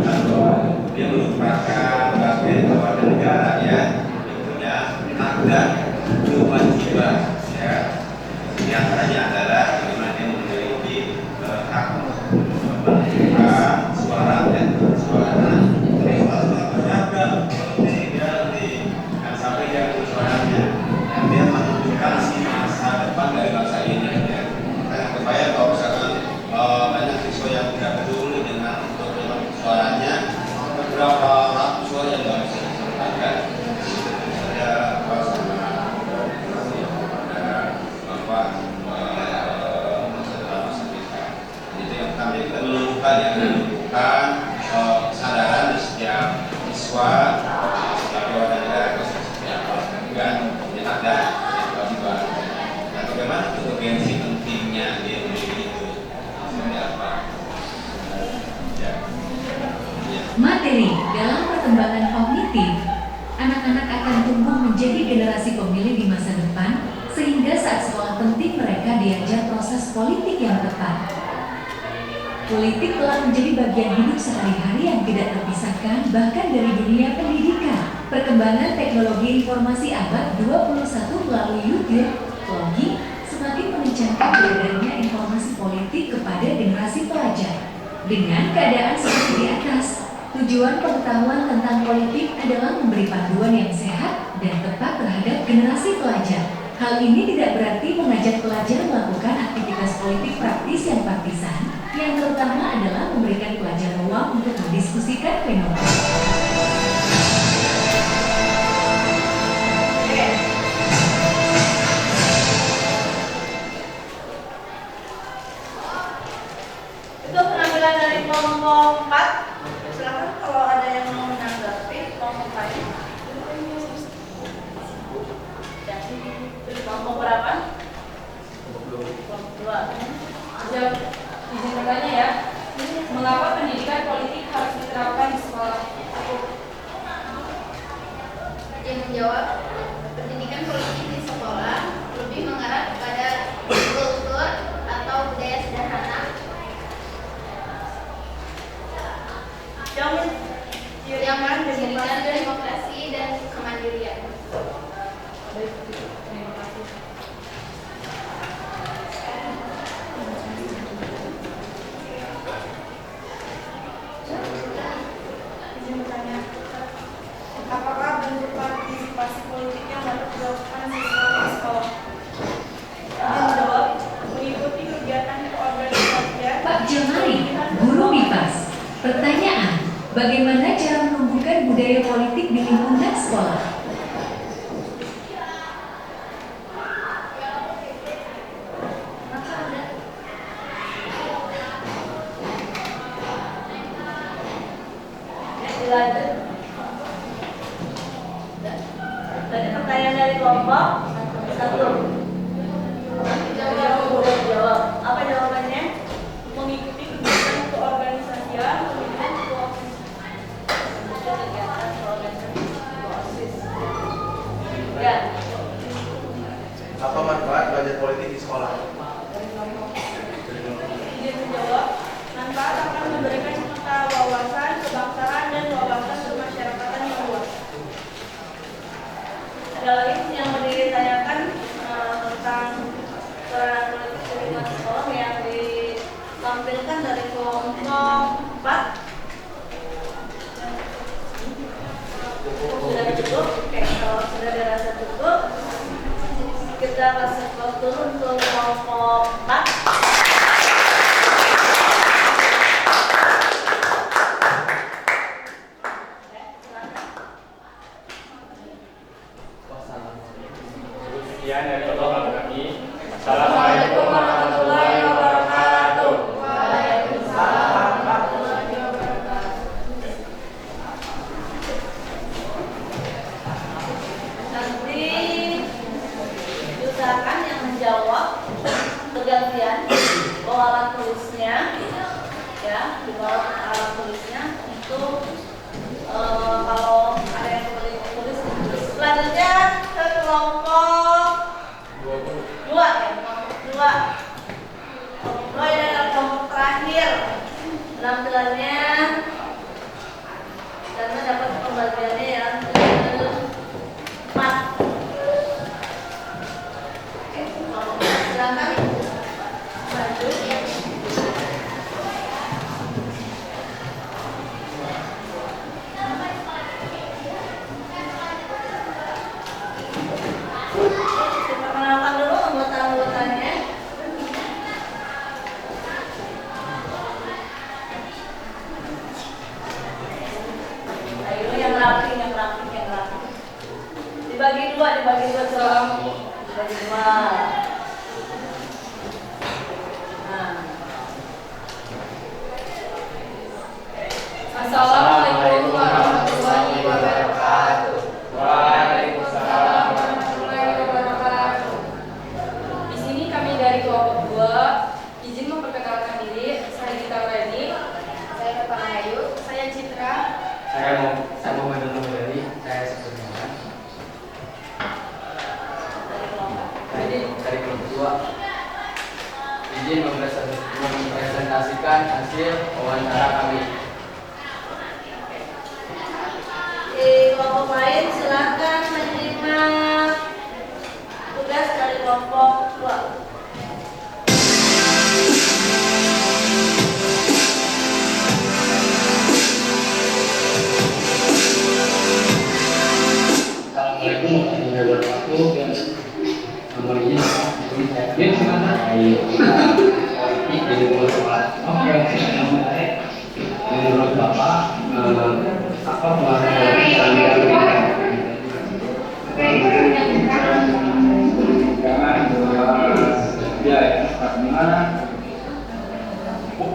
kalau dia merupakan bagian warga negara ya, tentunya hak dan kewajiban ya. Di antaranya adalah bagaimana dia memiliki hak membuka suara dan suaranya, menjaga sehingga jangan sampai dia suaranya dan dia menunjukkan masa depan dari bangsa ini ya. Karena kebayang kalau misalkan banyak siswa yang tidak peduli dengan untuk suaranya, beberapa ratus suara yang nggak bisa disampaikan. Saya sama menjadi generasi pemilih di masa depan, sehingga saat sekolah penting mereka diajar proses politik yang tepat. Politik telah menjadi bagian hidup sehari-hari yang tidak terpisahkan bahkan dari dunia pendidikan. Perkembangan teknologi informasi abad 21 melalui YouTube, blogging, semakin mengencangkan beredarnya informasi politik kepada generasi pelajar. Dengan keadaan seperti di atas, tujuan pengetahuan tentang politik adalah memberi panduan yang sehat dan tepat terhadap generasi pelajar. Hal ini tidak berarti mengajak pelajar melakukan aktivitas politik praktis yang partisan, yang terutama adalah memberikan pelajar ruang untuk mendiskusikan fenomena. Itu penampilan dari kelompok 4. Silakan kalau ada yang mau menanggapi kelompok 4. Kelompok berapa? Kelompok 2. Izin bertanya ya, mengapa pendidikan politik harus diterapkan di sekolah? Dia menjawab, pendidikan politik di sekolah lebih mengarah kepada kultur atau budaya sederhana yang mencirikan demokrasi dan kemandirian. Apakah bentuk partisipasi politik yang dapat dilakukan siswa di sekolah? Menjawab, mengikuti kegiatan keorganisasian. Pak Jamari, guru MIPAS. Pertanyaan, bagaimana cara menumbuhkan budaya politik di lingkungan sekolah? Dilanjut. Tadi pertanyaan dari kelompok 1. Jawab. Apa jawabannya? Mengikuti kegiatan keorganisasian, kemudian Kegiatan keorganisasi OSIS. Ya. Apa manfaat belajar politik di sekolah? Dia menjawab, manfaat akan memberikan peta wawasan kebangsaan dan wawasan kemasyarakatan yang luas. Ada lagi yang mau ditanyakan tentang peran politik di lingkungan sekolah yang ditampilkan dari kelompok 4. Sudah cukup? Oke, kalau sudah dirasa cukup, kita kasih waktu untuk kelompok 4. Sekian dari kelompok kami. Assalamualaikum warahmatullahi wabarakatuh. Waalaikumsalam warahmatullahi wabarakatuh. Nanti diusahakan yang menjawab bergantian bawa alat tulisnya, ya, dibawa alat tulisnya untuk kalau ada yang boleh tulis. Selanjutnya ke kelompok 2 ya, kelompok 2 ini adalah kelompok terakhir penampilannya karena dapat pembagiannya yang keempat. Oke, kelompok silakan maju. Perkenalkan dulu anggota-anggotanya. Ayo yang rapi. Dibagi dua coba. Dibagi dua. Nah. Assalamualaikum warahmatullahi wabarakatuh. Waalaikumsalam warahmatullahi wabarakatuh. Di sini kami dari kelompok 2 izin memperkenalkan diri. Saya Gita Reni. Saya Papa Ayu. Saya Citra. Saya mau dari saya sebutkan. Izin mempresentasikan hasil wawancara kami. Di kelompok lain silakan menerima tugas dari kelompok 2. Assalamualaikum warahmatullahi wabarakatuh. Nomor izin ya silakan. Politik di luar sekolah. Oke, menurut Bapak apa pengaruh politik yang diberikan? Ya, karena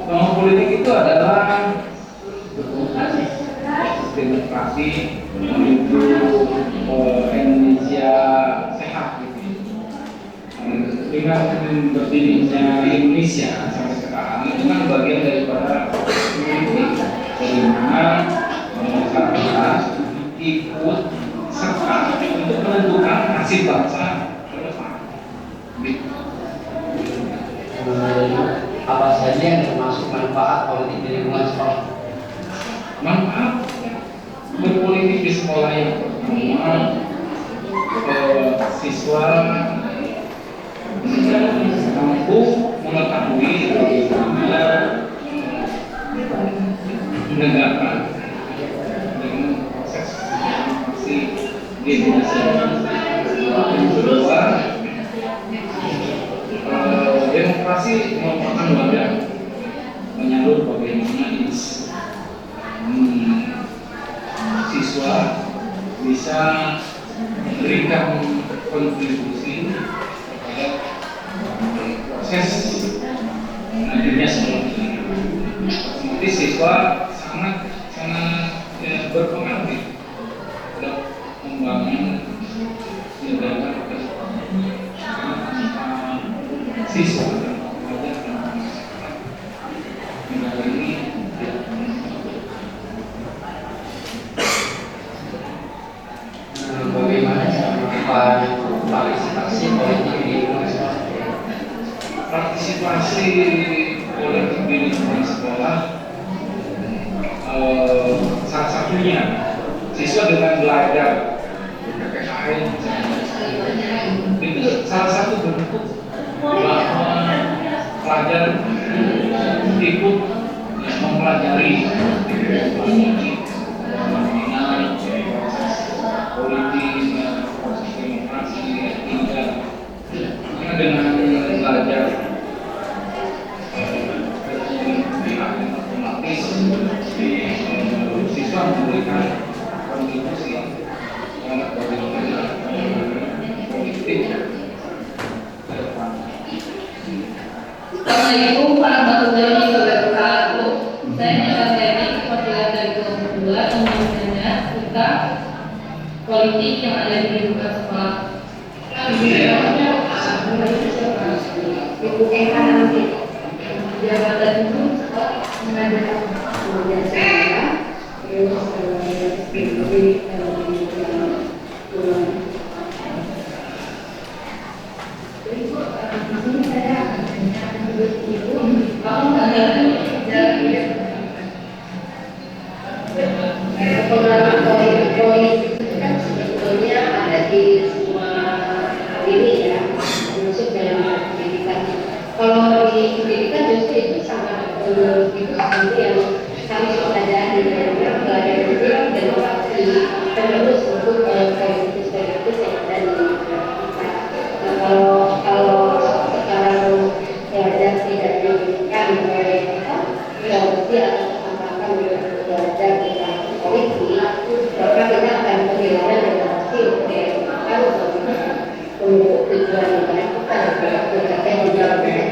politik itu adalah demokrasi menuju Indonesia sehat gitu. Dengan berdirinya Indonesia sampai sekarang itu kan bagian daripada politik, bagaimana masyarakat ikut serta untuk menentukan nasib bangsa ke depan. Apa saja yang termasuk manfaat politik di lingkungan sekolah? Manfaat berpolitik di sekolah yang pertama, siswa mampu mengetahui bagaimana menegakkan dengan proses demokrasi di Indonesia. Yang kedua, demokrasi merupakan wadah menyalur bagaimana siswa bisa memberikan kontribusi terhadap proses nantinya sekolah. Nanti siswa sangat berpengaruh dalam membangun negara ke depan. Siswa dan pelajar dan masyarakat negara ini bagaimana cara melakukan partisipasi politik di lingkungan sekolah? Partisipasi politik di lingkungan sekolah salah satunya siswa dengan belajar PPKN itu salah satu bentuk bahwa pelajar ikut mempelajari politik, proses demokrasi hingga dengan belajar otomatis siswa memberikan kontribusi terhadap bagaimana politik ke depan. Assalamualaikum warahmatullahi wabarakatuh. Saya Nyoba Ferry, perwakilan dari kelompok 2 yang bertanya tentang politik yang ada di lingkungan sekolah. Jabatan itu mengadakan kemudian saya terus pengalaman politik itu kan sebetulnya ada di semua ini ya, termasuk dalam pendidikan. Kalau di pendidikan justru itu sangat itu seperti yang kami pelajari dan belajar itu demokrasi penerus untuk politis yang ada di kita. Nah, kalau sekarang belajar tidak diberikan oleh kita, ya mesti akan tambahkan belajar tentang politik, maka kita akan kehilangan demokrasi untuk untuk tujuan negara kita tercapai di dalam kita.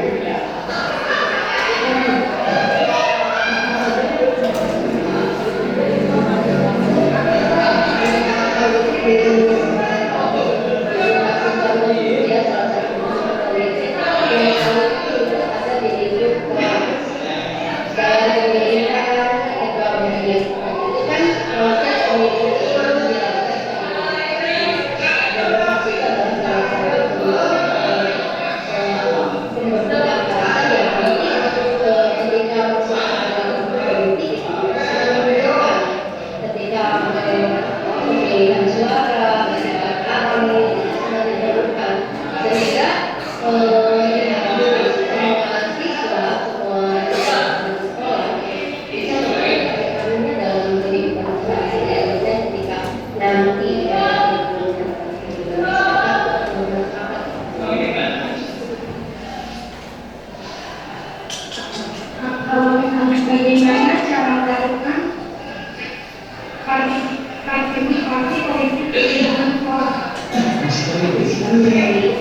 Assalamualaikum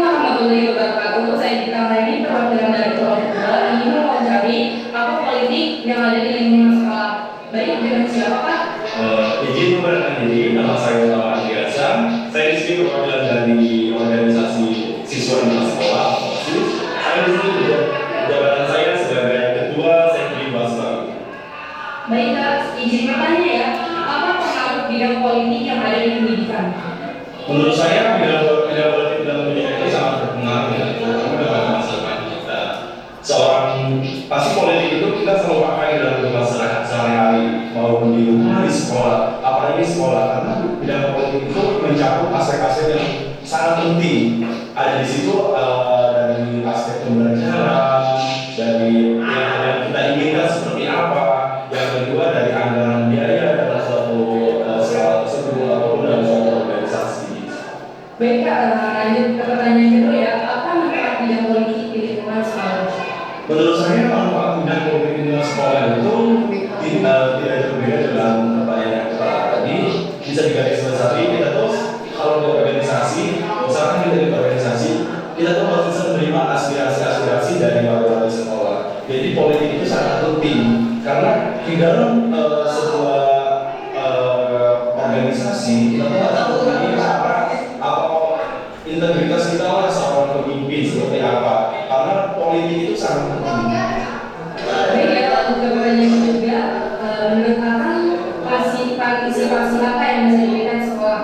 warahmatullahi wabarakatuh. Saya Dita Marini, perwakilan dari Pulau Kedua, ingin mewawancari apa politik yang ada di lingkungan sekolah. Baik, dengan siapa Pak? Izin memperkenalkan diri, nama saya Utama Andriasa. Saya di sini perwakilan dari organisasi siswa di sekolah. Saya di sini juga jabatan saya sebagai ketua Sekri Basra. Baik Kak, izin bertanya ya, apa pengaruh bidang politik yang ada di pendidikan? Menurut saya bidang politik dalam pendidikan itu sangat berpengaruh ya, terutama dalam masyarakat kita. Pasti politik itu kita selalu pakai dalam masyarakat sehari-hari, maupun di rumah, di sekolah, apalagi di sekolah, karena bidang politik itu mencakup aspek-aspek yang sangat penting. Ada di situ dari aspek pembelajaran, dari yang kita inginkan seperti apa, yang kedua dari anggaran biaya dalam suatu sekolah tersebut ataupun dalam suatu organisasi. Baik Kak, lanjut ke pertanyaan kedua ya, apa manfaat bidang politik di lingkungan sekolah? Menurut saya manfaat bidang politik di lingkungan sekolah itu tidak berbeda dengan pertanyaan yang tadi. Bisa digarisbawahi, kita terus kalau di organisasi, misalkan kita di organisasi, kita tuh harus bisa menerima aspirasi dari warga di sekolah. Jadi politik itu sangat penting karena di dalam sebuah organisasi kita tuh harus memiliki apa integritas kita lah seorang pemimpin seperti apa. Karena politik itu sangat penting. Baik ya, untuk ke pertanyaan juga, menurut Akang partisipasi apa yang bisa diberikan sekolah?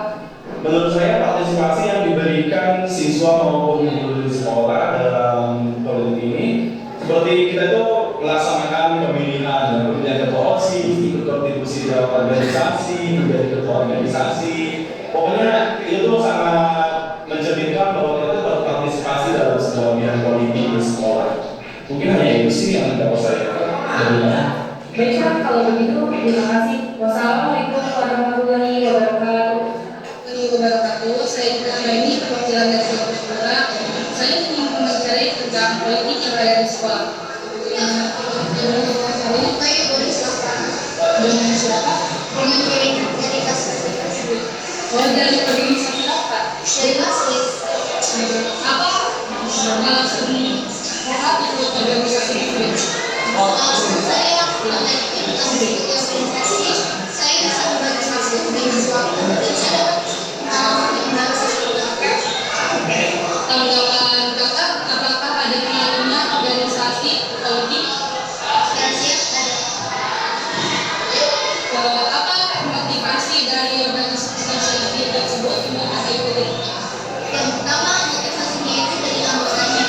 Menurut saya partisipasi yang diberikan siswa maupun guru di sekolah dalam politik ini seperti kita itu melaksanakan pemilihan ketua OSIS, ikut kontribusi dalam organisasi, menjadi ketua organisasi. Pokoknya itu tuh sangat mencerminkan bahwa kita itu berpartisipasi dalam sebuah bidang politik di sekolah. Mungkin hanya itu sih yang dapat saya berikan. Baik Pak, kalau begitu terima kasih. Wassalamualaikum warahmatullahi wabarakatuh. Saya Dita Marini, perwakilan dari Pulau Kedua. Saya ingin mencari tentang politik yang ada di sekolah. Dengan siapa? Dengan dari kas. Oh, dari organisasi apa? Dari masis. Apa? Apa ikut organisasi itu? Saya organisasi. Saya bisa membantu mahasiswa dan saya Tanggapan kakak, apakah ada pengaruhnya organisasi politik? Apa motivasi dari organisasi tersebut memakai politik? Yang pertama motivasinya itu dari anggotanya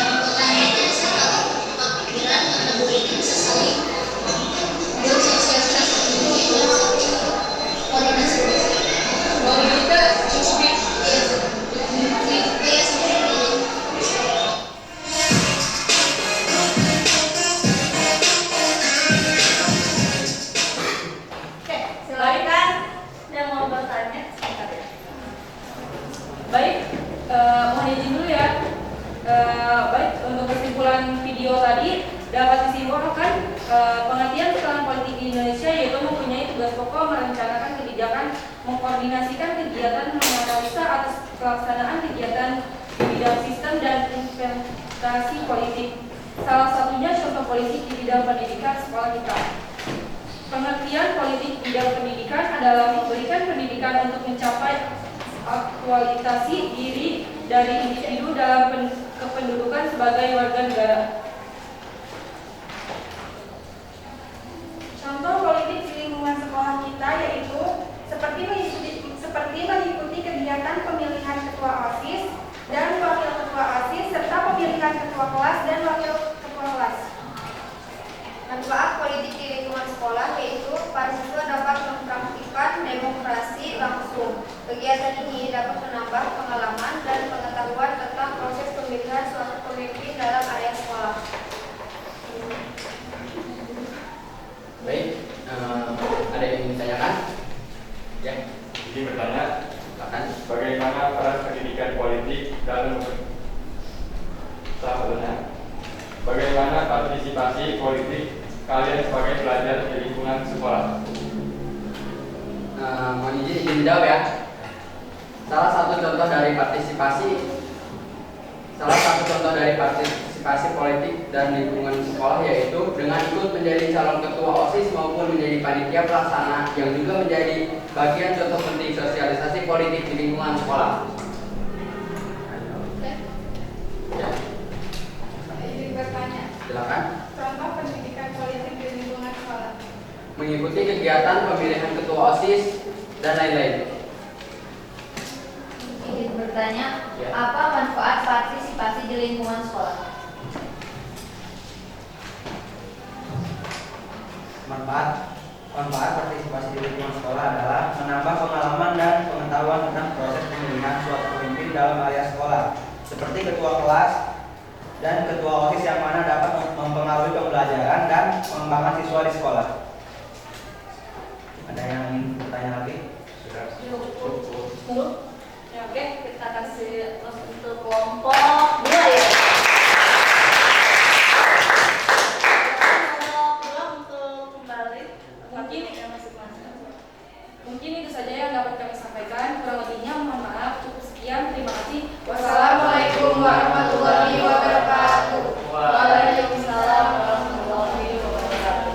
itu bisa tahu pikiran karena politik bisa saling bersosialisasi itu koordinasi. Kalau kita cukup ya? Silakan yang mau bertanya. Baik, mohon izin dulu ya. Baik, untuk kesimpulan video tadi dapat disimpulkan pengertian sekolah politik di Indonesia yaitu mempunyai tugas pokok merencanakan kebijakan, mengkoordinasikan kegiatan, menganalisa atas pelaksanaan kegiatan di bidang sistem dan implementasi politik. Salah satunya contoh politik di bidang pendidikan sekolah kita. Pengertian politik bidang pendidikan adalah memberikan pendidikan untuk mencapai aktualisasi diri dari individu dalam kependudukan sebagai warga negara. Contoh politik di lingkungan sekolah kita yaitu seperti mengikuti kegiatan pemilihan ketua OSIS dan wakil ketua OSIS serta pemilihan ketua kelas dan wakil ketua kelas. Manfaat politik di lingkungan sekolah yaitu para siswa dapat mempraktikkan demokrasi langsung. Kegiatan ini dapat menambah pengalaman dan pengetahuan tentang proses pemilihan suatu pemimpin dalam area sekolah. bagaimana partisipasi politik kalian sebagai pelajar di lingkungan sekolah? Mohon izin jawab ya. Salah satu contoh dari partisipasi politik dan lingkungan sekolah yaitu dengan ikut menjadi calon ketua OSIS maupun menjadi panitia pelaksana yang juga menjadi bagian contoh penting sosialisasi politik di lingkungan sekolah. Ya. Izin bertanya. Silakan. Contoh pendidikan politik di lingkungan sekolah. Mengikuti kegiatan pemilihan ketua OSIS dan lain-lain. Izin bertanya, Ya. apa manfaat partisipasi di lingkungan sekolah? Manfaat partisipasi di lingkungan sekolah adalah menambah pengalaman dan pengetahuan tentang proses pemilihan suatu pemimpin dalam area sekolah, seperti ketua kelas dan ketua OSIS yang mana dapat mempengaruhi pembelajaran dan pengembangan siswa di sekolah. Ada yang ingin bertanya lagi? Cukup. Ya, oke, kita kasih terus untuk kelompok 2 ya. Mungkin itu saja yang dapat kami sampaikan. Kurang lebihnya mohon maaf. Cukup sekian. Terima kasih. Wassalamualaikum warahmatullahi wabarakatuh. Waalaikumsalam warahmatullahi wabarakatuh.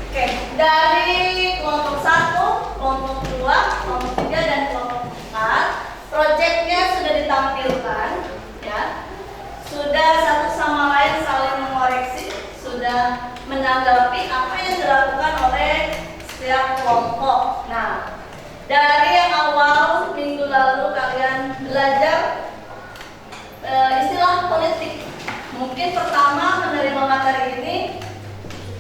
Oke, dari kelompok 1, kelompok 2, kelompok 3 dan kelompok 4, proyeknya sudah ditampilkan, ya. Sudah satu sama lain saling mengoreksi, sudah menanggapi apa yang dilakukan oleh setiap kelompok. Nah, dari yang awal minggu lalu kalian belajar istilah politik. Mungkin pertama menerima materi ini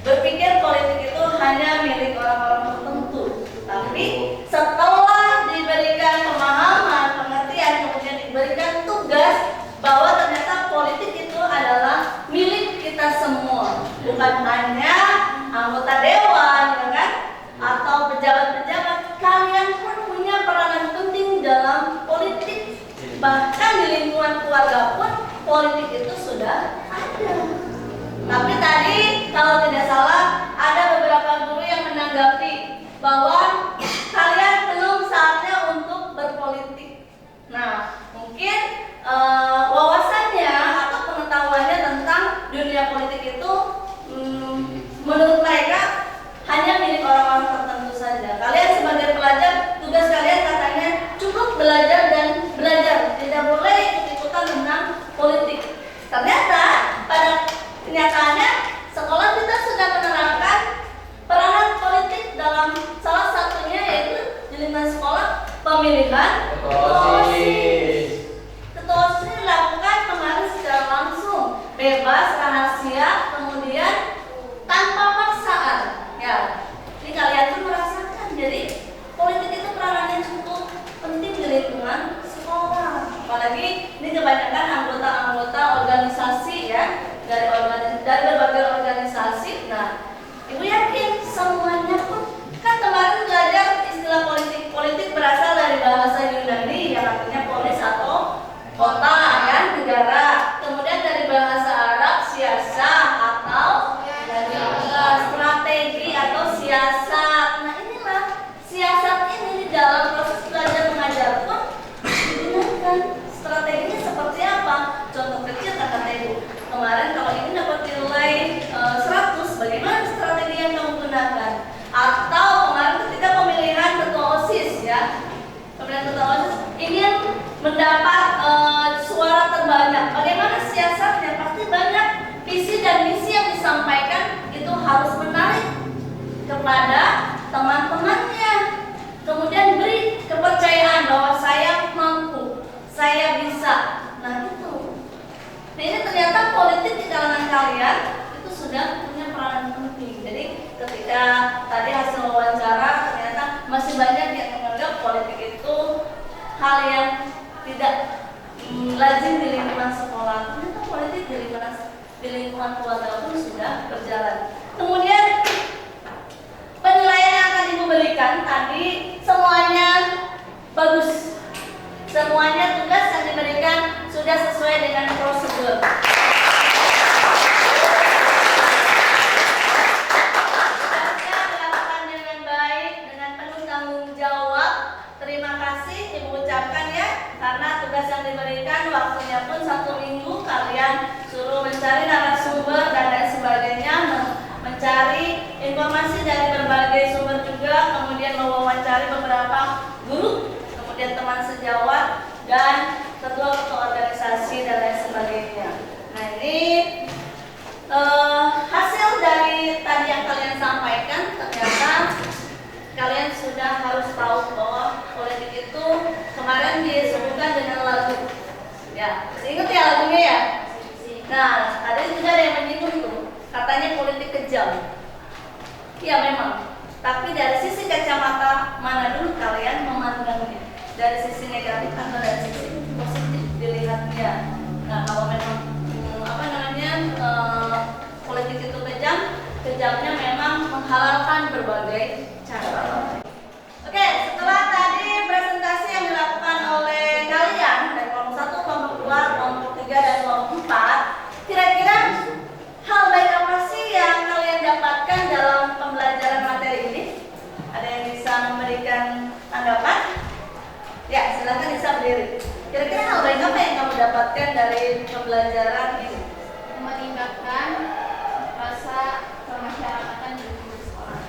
berpikir politik itu hanya milik orang-orang tertentu. Tapi setelah diberikan pemahaman, pengertian, kemudian diberikan tugas bahwa ternyata politik itu adalah milik kita semua, bukan hanya anggota dewan, ya kan? Atau pejabat-pejabat. Kalian pun punya peranan penting dalam politik. Bahkan di lingkungan keluarga pun politik itu sudah ada. Tapi tadi kalau tidak salah ada beberapa guru yang menanggapi bahwa kalian belum saatnya untuk berpolitik. Nah, mungkin wawasannya atau pengetahuannya tentang dunia politik itu menurut mereka hanya milik orang-orang tertentu saja. Kalian sebagai pelajar, tugas kalian katanya cukup belajar dan belajar, tidak boleh ikut-ikutan tentang politik. Ternyata pada kenyataannya sekolah kita sudah menerapkan peranan politik dalam salah satunya yaitu di lingkungan sekolah pemilihan ketua OSIS. Ketua OSIS dilakukan kemarin secara langsung, bebas, rahasia, kemudian tanpa paksaan. Ya, ini kalian tuh merasakan. Jadi politik itu peranannya cukup penting di lingkungan sekolah. Apalagi ini kebanyakan anggota-anggota organisasi ya, dari berbagai organisasi. Nah, ibu yakin semuanya pun kan kemarin belajar istilah politik. Politik berasal dari bahasa Yunani yang artinya polis atau kota ya, negara. Kemudian dari bahasa Arab siasa atau strategi atau siasat. Nah, inilah siasat ini di dalam proses belajar mengajar pun digunakan. Strateginya seperti apa? Contoh kecil kata ibu. Kemarin kalau ini dapat nilai 100, bagaimana strategi yang kamu gunakan? Atau kemarin ketika pemilihan ketua OSIS ya, pemilihan ketua OSIS ingin mendapat suara terbanyak. Bagaimana siasatnya? Pasti banyak visi dan misi yang disampaikan itu harus menarik kepada teman-temannya. Kemudian beri kepercayaan bahwa saya mampu, saya bisa. Nah itu. Nah ini ternyata politik di kalangan kalian itu sudah punya peranan penting. Jadi ketika tadi hasil wawancara ternyata masih banyak yang menganggap politik itu hal yang tidak lazim di lingkungan sekolah. Ternyata politik di lingkungan keluarga pun sudah berjalan. Kemudian penilaian yang akan Ibu berikan tadi semuanya bagus. Semuanya tugas yang diberikan sudah sesuai dengan prosedur. informasi dari berbagai sumber juga, kemudian mewawancari beberapa guru, kemudian teman sejawat dan ketua-ketua organisasi dan lain sebagainya. Nah ini hasil dari tadi yang kalian sampaikan, ternyata kalian sudah harus tahu bahwa politik itu kemarin disebutkan dengan lagu. Ya, masih ingat ya lagunya ya? Nah, ada juga ada yang menyinggung tuh, katanya politik kejam. Iya memang, tapi dari sisi kacamata mana dulu kalian memandangnya? Dari sisi negatif atau dari sisi positif dilihatnya? Nah, kalau memang politik itu kejam, kejamnya memang menghalalkan berbagai cara. Oke, setelah tadi presentasi yang dilakukan oleh kalian dari kelompok 1, kelompok 2, kelompok 3, dan kelompok 4, kira-kira hal baik apa sih yang kalian dapatkan dalam pembelajaran materi ini? Ada yang bisa memberikan tanggapan? Ya, silakan bisa berdiri. Kira-kira hal baik apa yang kamu dapatkan dari pembelajaran ini? Meningkatkan rasa kemasyarakatan di lingkungan sekolah.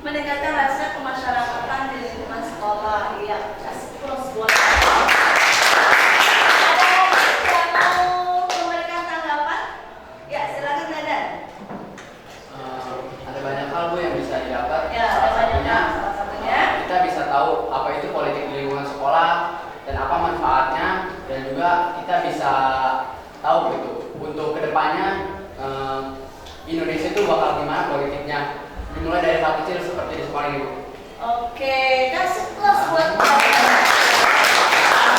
Meningkatkan rasa kemasyarakatan di lingkungan sekolah. Iya, kasih plus buat. Ada yang mau memberikan tanggapan? Ya, silakan Dadan. Ada banyak hal Bu yang bisa didapat. Ya, salah satunya kita bisa tahu apa itu politik di lingkungan sekolah dan apa manfaatnya, dan juga kita bisa tahu gitu untuk kedepannya Indonesia itu bakal gimana politiknya, dimulai dari hal kecil seperti di sekolah ini Bu. Oke, kasih plus buat kalian.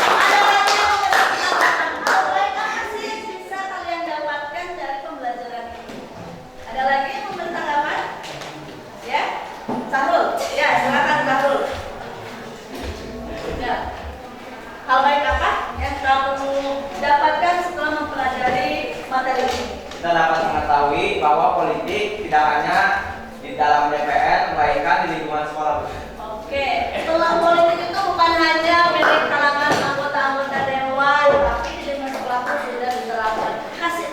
Ada lagi yang mengatakan hal baik apa sih yang bisa kalian dapatkan dari pembelajaran ini? Ada lagi yang memberi tanggapan? Ya, Sahrul. Ya, silakan Sahrul. Ya. Hal baik apa yang kamu dapatkan setelah mempelajari materi ini? Kita dapat mengetahui bahwa politik tidak hanya di dalam DPR, melainkan di lingkungan sekolah. Oke, itulah politik itu bukan hanya milik kalangan anggota-anggota dewan, tapi di lingkungan sekolah pun sudah diterapkan. Kasih.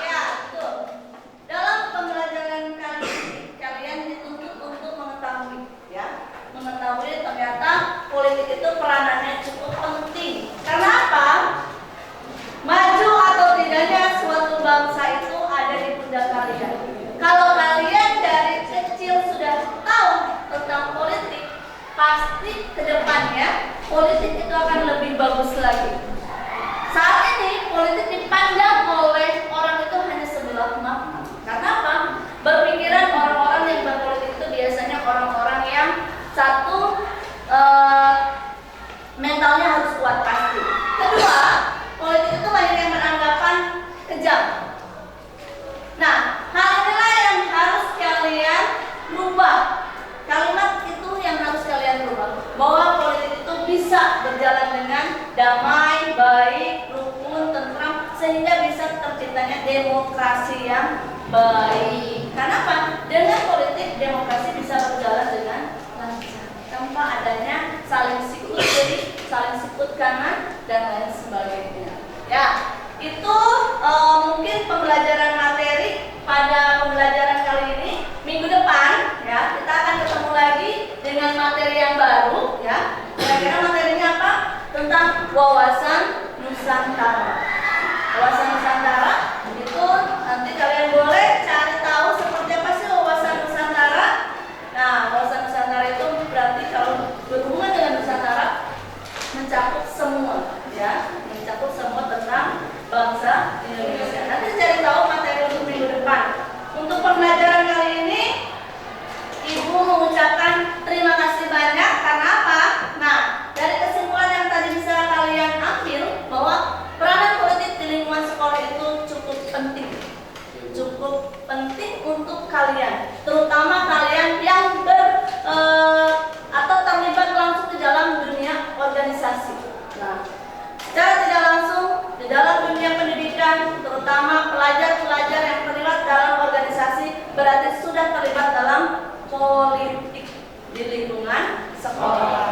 Ya, betul. Dalam pembelajaran kali ini, kalian dituntut untuk mengetahui, ya, mengetahui ternyata politik itu peranannya cukup penting. Karena apa? Maju atau tidaknya suatu bangsa itu ada di pundak kalian. Kalau kalian dari kecil sudah tahu tentang politik, pasti kedepannya politik itu akan lebih bagus lagi. Saat ini politik dipandang oleh orang itu hanya sebelah mata. Karena apa? Berpikiran orang-orang yang berpolitik itu biasanya orang-orang yang satu mentalnya harus kuat pasti. Kedua, politik itu banyak yang beranggapan kejam. Nah, hal inilah yang harus kalian rubah. Kalimat itu yang harus kalian rubah. Bahwa politik itu bisa berjalan dengan damai, baik, rukun, tentram, sehingga bisa terciptanya demokrasi yang baik. Karena apa? Dengan politik, demokrasi bisa berjalan dengan lancar tanpa adanya saling sikut kiri, saling sikut kanan, dan lain sebagainya. Ya, itu mungkin pembelajaran materi pada pembelajaran kali ini. Minggu depan, ya, kita akan ketemu lagi dengan materi yang baru, ya. Kira-kira materinya apa? Tentang wawasan Nusantara. Wawasan Nusantara itu nanti kalian boleh cari tahu seperti apa sih wawasan Nusantara. Nah, wawasan Nusantara itu berarti kalau berhubungan dengan Nusantara mencakup semua, ya, mencakup semua tentang bangsa Indonesia. Nanti cari tahu materi untuk minggu depan. Untuk pembelajaran kali ini, Ibu mengucapkan terima kasih banyak. Karena apa? Nah, dari kesimpulan yang tadi bisa kalian ambil bahwa peranan politik di lingkungan sekolah itu cukup penting. Cukup penting untuk kalian, terutama kalian yang atau terlibat langsung di dalam dunia organisasi. Nah, secara tidak langsung di dalam dunia pendidikan, terutama pelajar-pelajar yang terlibat dalam organisasi berarti sudah terlibat dalam politik di lingkungan sekolah.